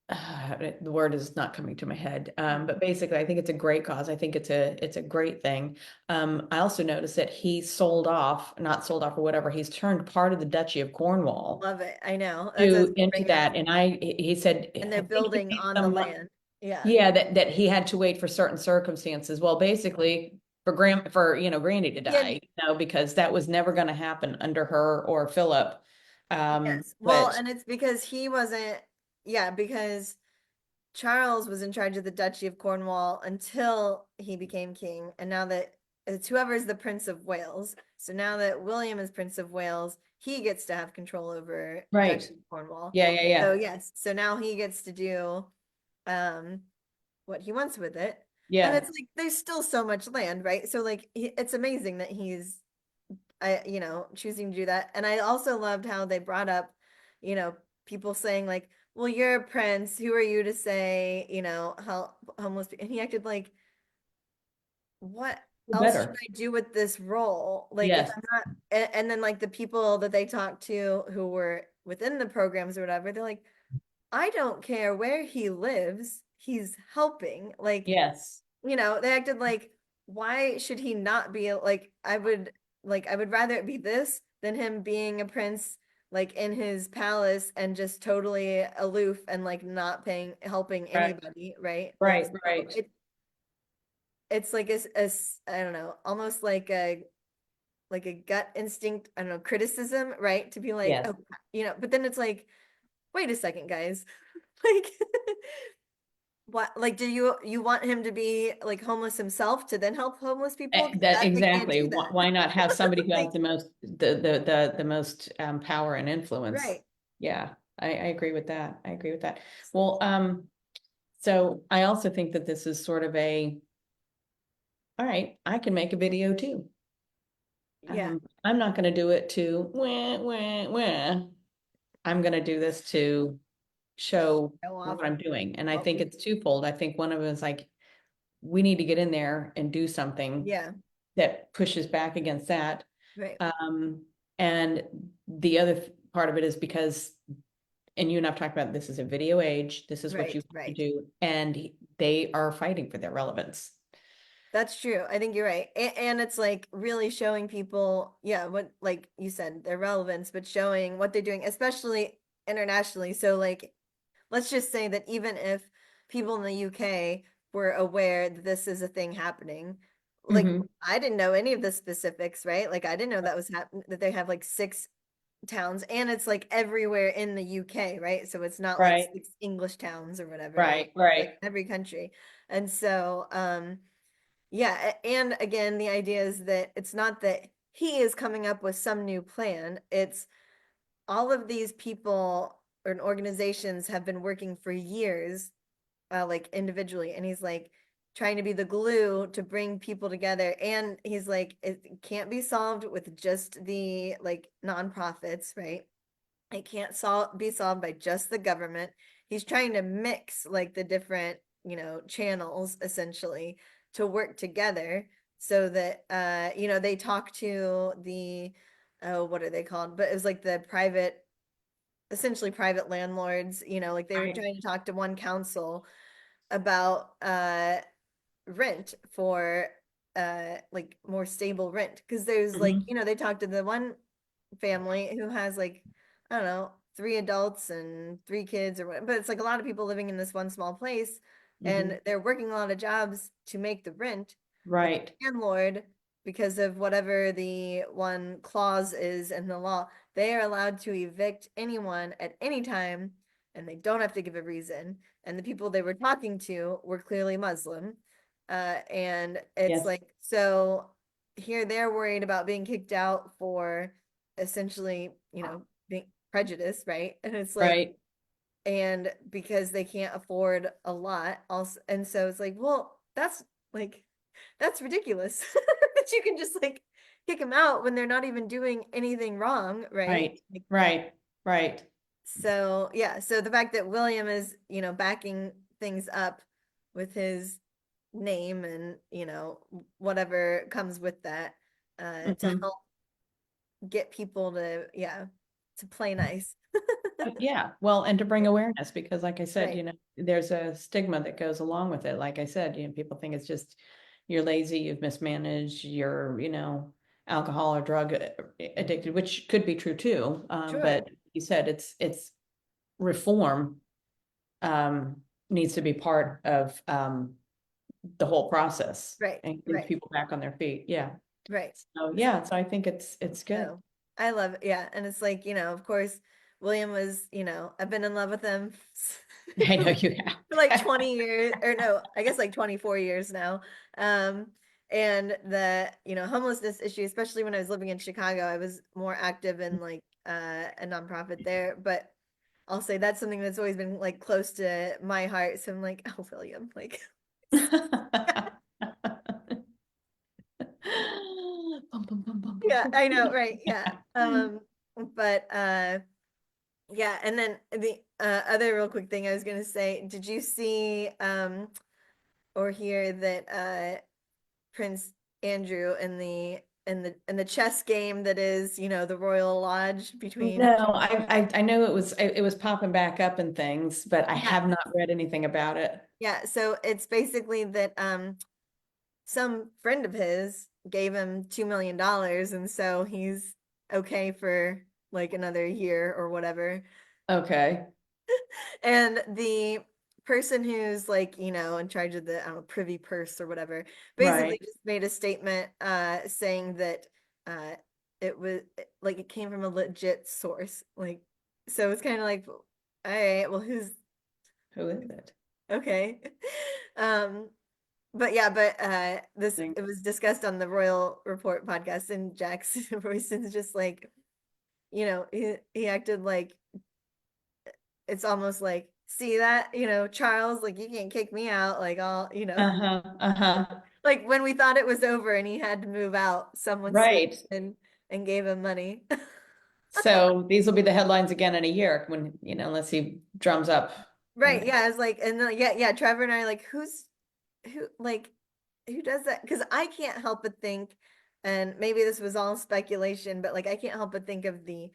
the word is not coming to my head. But basically, I think it's a great cause. I think it's a great thing. I also noticed that he sold off, not sold off or whatever. He's turned part of the Duchy of Cornwall Love it. I know. That's what I was to gonna into bring up. that, and he said And I they're think he building made on the some land. Yeah. yeah, that he had to wait for certain circumstances. Well, basically for Granny to Yeah. die, because that was never going to happen under her or Philip. Yes. Well, But and it's because he wasn't, yeah, because Charles was in charge of the Duchy of Cornwall until he became king. And now that it's whoever's the Prince of Wales. So now that William is Prince of Wales, he gets to have control over right, Duchy of Cornwall. yeah, yeah, So yeah, yes, so now he gets to do um what he wants with it. And yeah, it's like there's still so much land, right? So like it's amazing that he's choosing to do that. And I also loved how they brought up, you know, people saying like, well, you're a prince. Who are you to say, how homeless and he acted like, what else should better. I do with this role? Like if Yes, I'm not and then like the people that they talked to who were within the programs or whatever, they're like, I don't care where he lives, he's helping. yes, They acted like, why should he not be like, I would rather it be this than him being a prince like in his palace and just totally aloof and like not paying helping right, anybody, right? Like right, so right. it's like I don't know, almost like a gut instinct, I don't know, criticism, right? To be like, Yes. oh, but then it's like, wait a second, guys. Like what, like, do you want him to be like homeless himself to then help homeless people? 'Cause That that they can't exactly. do that. Why not have somebody who has Like, the most power and influence? right. Yeah, I agree with that. I agree with that. Well, so I also think that this is sort of all right, I can make a video too. Yeah. I'm not going to do it to wah, wah, wah. I'm going to do this to show Go off what I'm doing. And I what think we it's twofold. I think one of them is like, we need to get in there and do something yeah, that pushes back against that. right. Um, and the other part of it is because, and you and I've talked about this is a video age. This is what you Right, have to right. do. And they are fighting for their relevance. That's true. I think you're right. And it's like really showing people, yeah, what like you said, their relevance, but showing what they're doing, especially internationally. So like let's just say that even if people in the UK were aware that this is a thing happening, like Hmm. I didn't know any of the specifics, right? Like I didn't know that was that they have like six towns and it's like everywhere in the UK, right? So it's not like Right, six English towns or whatever, right, right? Like right. every country. And so yeah, and again the idea is that it's not that he is coming up with some new plan. It's all of these people or organizations have been working for years, like individually, and he's like trying to be the glue to bring people together. And he's like, it can't be solved with just the like nonprofits, right? It can't be solved by just the government. He's trying to mix like the different, channels essentially to work together so that they talk to the oh, what are they called? But it was like the private, essentially private landlords, like they were Right. trying to talk to one council about rent for like more stable rent because there's like, Hmm. they talked to the one family who has like, I don't know, three adults and three kids or what, but it's like a lot of people living in this one small place Hmm. and they're working a lot of jobs to make the rent, but Right, the landlord, because of whatever the one clause is in the law, they are allowed to evict anyone at any time and they don't have to give a reason. And the people they were talking to were clearly Muslim. And it's yes, like, so here they're worried about being kicked out for essentially, being prejudiced, right? And it's like, right. and because they can't afford a lot also, and so it's like, well, like that's ridiculous that you can just like kick them out when they're not even doing anything wrong, right? Right, Like, right, right. so yeah, so the fact that William is, backing things up with his name and, whatever comes with that, to Hmm. help get people to, yeah. to play nice. Yeah, well, and to bring awareness, because like I said, Right. there's a stigma that goes along with it. Like I said, people think it's just you're lazy, you've mismanaged, you're, alcohol or drug addicted, which could be true too. Sure. But you said it's reform needs to be part of the whole process Right. and get Right. people back on their feet. Yeah. Right. So yeah, so I think it's good. No, I love it. Yeah. And it's like, of course, William was, I've been in love with him I for know like, you for like have. 20 years, or no, I guess like 24 years now. Um, and the, homelessness issue, especially when I was living in Chicago, I was more active in like a nonprofit there. But I'll say that's something that's always been like close to my heart. So I'm like, oh, William, like, Bum, bum, bum, bum, bum, yeah, bum. I know, right? Yeah. But yeah, and then the other real quick thing I was gonna say, did you see or hear that Prince Andrew in the chess game that is, the Royal Lodge between. No, I know it was popping back up and things, but I Yeah, have not read anything about it. yeah, so it's basically that some friend of his gave him $2 million, and so he's okay for like another year or whatever. Okay, And the person who's like, in charge of the, I don't know, privy purse or whatever, basically right. just made a statement saying that uh it was like it came from a legit source. Like, so it's kind of like, all right, well, who's Who is it? okay. Um, but yeah, but this Thing. it was discussed on the Royal Report podcast, and Jackson Royston's just like, he acted like it's almost like, see that, Charles, like you can't kick me out, like all, Uh-huh, uh-huh. like when we thought it was over and he had to move out, someone stepped Right. in and gave him money. So these will be the headlines again in a year when, unless he drums up. Right, Okay. yeah, I was like, and then, yeah, yeah, Trevor and I are like, who, like, who does that? Because I can't help but think, and maybe this was all speculation, but like I can't help but think of the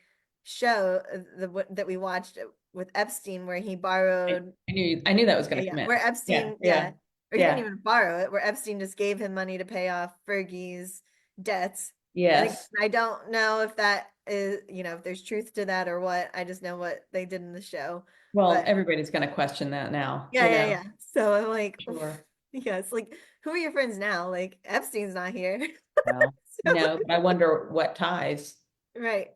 show that we watched with Epstein, where he borrowed. I knew that was Yeah, going to yeah. come in. Where Yeah, Epstein, yeah, yeah, or he didn't yeah. even borrow it, where Epstein just gave him money to pay off Fergie's debts. And again, Yes. I don't know if that is, if there's truth to that or what. I just know what they did in the show. Well, But everybody's going to question that now, yeah, yeah, yeah. So I'm like, sure. yeah, it's like, who are your friends now? Like Epstein's not here. Well, So, no, but I wonder what ties. right,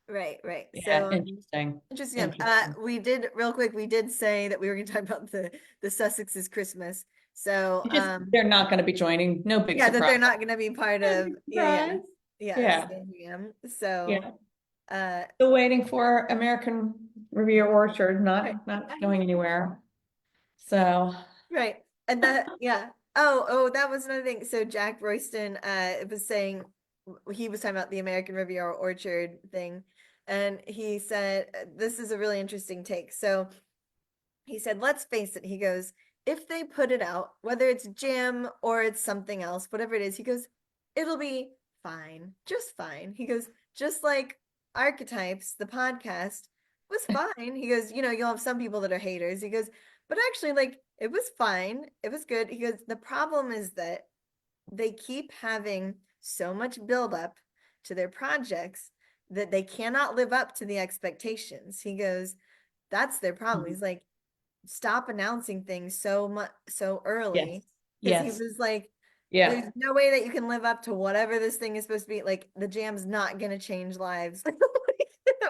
right, right. Yeah, So interesting. interesting. Interesting. We did real quick. We did say that we were going to talk about the Sussexes Christmas. So, They're not going to be joining. No big yeah, that surprise. they're not going to be part No of. big Yeah, yeah, surprise. yeah. Yeah, Sandringham. So, yeah. uh, Still waiting for American Revere Orchard, right, not going anywhere. So, right, and that, yeah. Oh, that was another thing. So Jack Royston, was saying, he was talking about the American Riviera Orchard thing, and he said, this is a really interesting take. So he said, let's face it, he goes, if they put it out, whether it's jam or it's something else, whatever it is, he goes, it'll be fine, just fine. He goes, just like Archetypes, the podcast was fine. He goes, you'll have some people that are haters. He goes, but actually, like, it was fine. It was good. He goes, the problem is that they keep having so much buildup to their projects that they cannot live up to the expectations. He goes, that's their problem. mhm. He's like, stop announcing things so much so Yes, early, because he yes, was like, there's yeah, no way that you can live up to whatever this thing is supposed to be. Like, the jam's not going to change lives.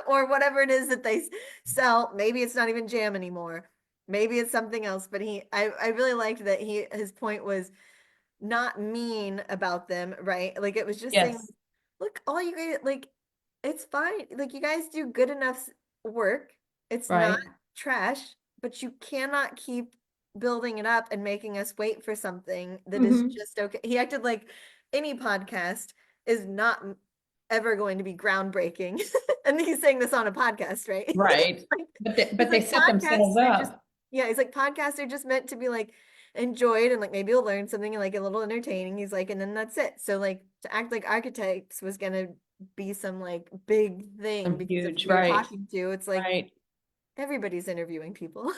Or whatever it is that they sell. Maybe it's not even jam anymore, maybe it's something else. But I really liked that his point was not mean about them, right? Like, it was just saying, yes, look, all you guys, like, it's fine. Like, you guys do good enough work. It's not right. trash, but you cannot keep building it up and making us wait for something that is Mhm. just okay. He acted like any podcast is not ever going to be groundbreaking. And he's saying this on a podcast, right? Right. Like, But they, he's but they like, set themselves podcasts are just, up. yeah, he's like, podcasts are just meant to be like enjoyed, and like maybe you'll learn something and like a little entertaining. He's like, and then that's it. So like, to act like Archetypes was gonna be some like big thing I'm because of who huge, you're right, talking to. It's like right. everybody's interviewing people.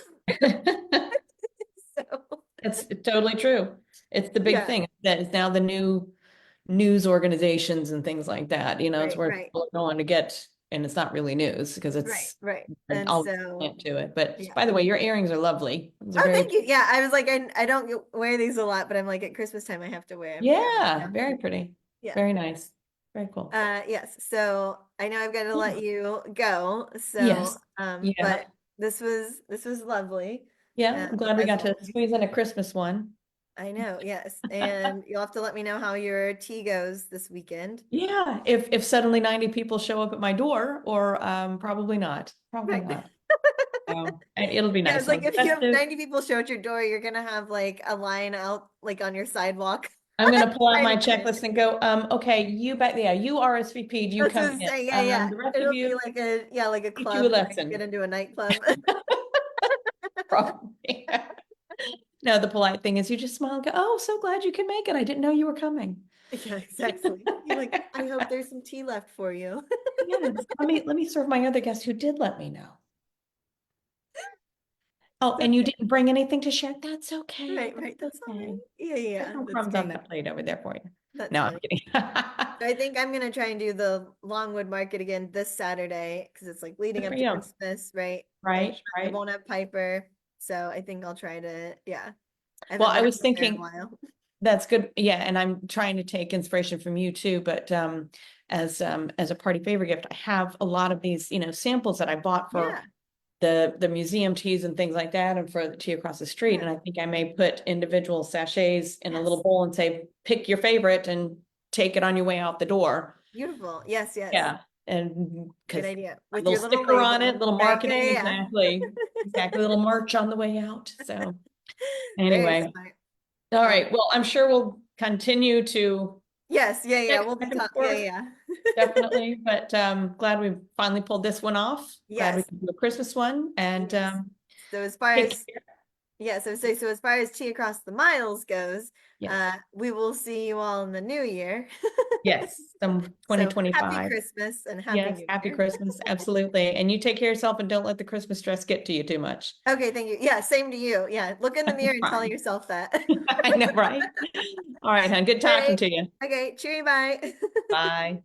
So That's totally true. It's the big yeah, thing that is now the new news organizations and things like that. It's right, where right, people are going to get, and it's not really news because right, it's right. an And all so to it. But yeah. by the way, your earrings are lovely. Those are Oh, very, thank you. Yeah, I was like, I don't wear these a lot, but I'm like at Christmas time I have to wear them. So yeah, yeah, very pretty. yeah. Very nice. Very cool. Yes. So I know I've got to let Yeah. you go. So Yes. Yeah. but this was lovely. Yeah. I'm glad we As got to always. squeeze in a Christmas one. I know, yes. And you'll have to let me know how your tea goes this weekend. Yeah. If suddenly 90 people show up at my door, or probably not. Probably Right. not. So and it'll be Yeah, nice. it's It'll like be if you have festive. 90 people show at your door, you're gonna have like a line out like on your sidewalk I'm gonna pull out trying my to get in. checklist and go, okay, you back yeah, you RSVP'd, you That's come what I'm in. saying. Yeah, yeah. The rest of It'll be you, like a yeah, like a teach you a club trying to get lesson. into a nightclub. Probably. No, the polite thing is you just smile and go, oh, so glad you can make it. I didn't know you were coming. Yeah, exactly. You're like, I hope there's some tea left for you. Yes. Let me serve my other guest who did let me know. Oh, and you didn't bring anything to share? That's okay. Right, That's right. That's all right. okay. Yeah, There's yeah, no that's crumbs on great. that plate over there for you. That's No, I'm funny. kidding. So I think I'm gonna try and do the Longwood Market again this Saturday because it's like leading Good for up to you. Christmas, right? And Right, I right. won't have Piper, so I think I'll try to, yeah. I Well, haven't I been was out there in a thinking while. that's good. Yeah, and I'm trying to take inspiration from you too, but as a party favor gift, I have a lot of these, samples that I bought for Yeah, the museum teas and things like that, and for the tea across the street. yeah. And I think I may put individual sachets in a little Yes. bowl and say, pick your favorite and take it on your way out the door. Beautiful. Yes, yes. Yeah. And Good because idea. a With little your little sticker on it, label, little right? Yeah, marketing, yeah, exactly. Exactly. Little merch on the way out. So yeah. Very anyway, smart. all Well, right. Well, I'm sure we'll continue to yes, yeah, yeah. text We'll be back and talking. Yeah, forth, yeah. definitely. But glad we finally pulled this one off. Glad we Yes, could do a Christmas one. And yes. So as far take as care. yeah, so as far as Tea Across the Miles goes, Yes. we will see you all in the new year. Yes. Some So happy 2025. Christmas and happy Yes. New Happy Year. Christmas. Absolutely. And you take care of yourself and don't let the Christmas stress get to you too much. Okay, thank you. Yeah, same to you. Yeah, look in the mirror and tell Fine. yourself that. I know, right? All right, hon. Good All talking right. to you. Okay, cheery bye. Bye.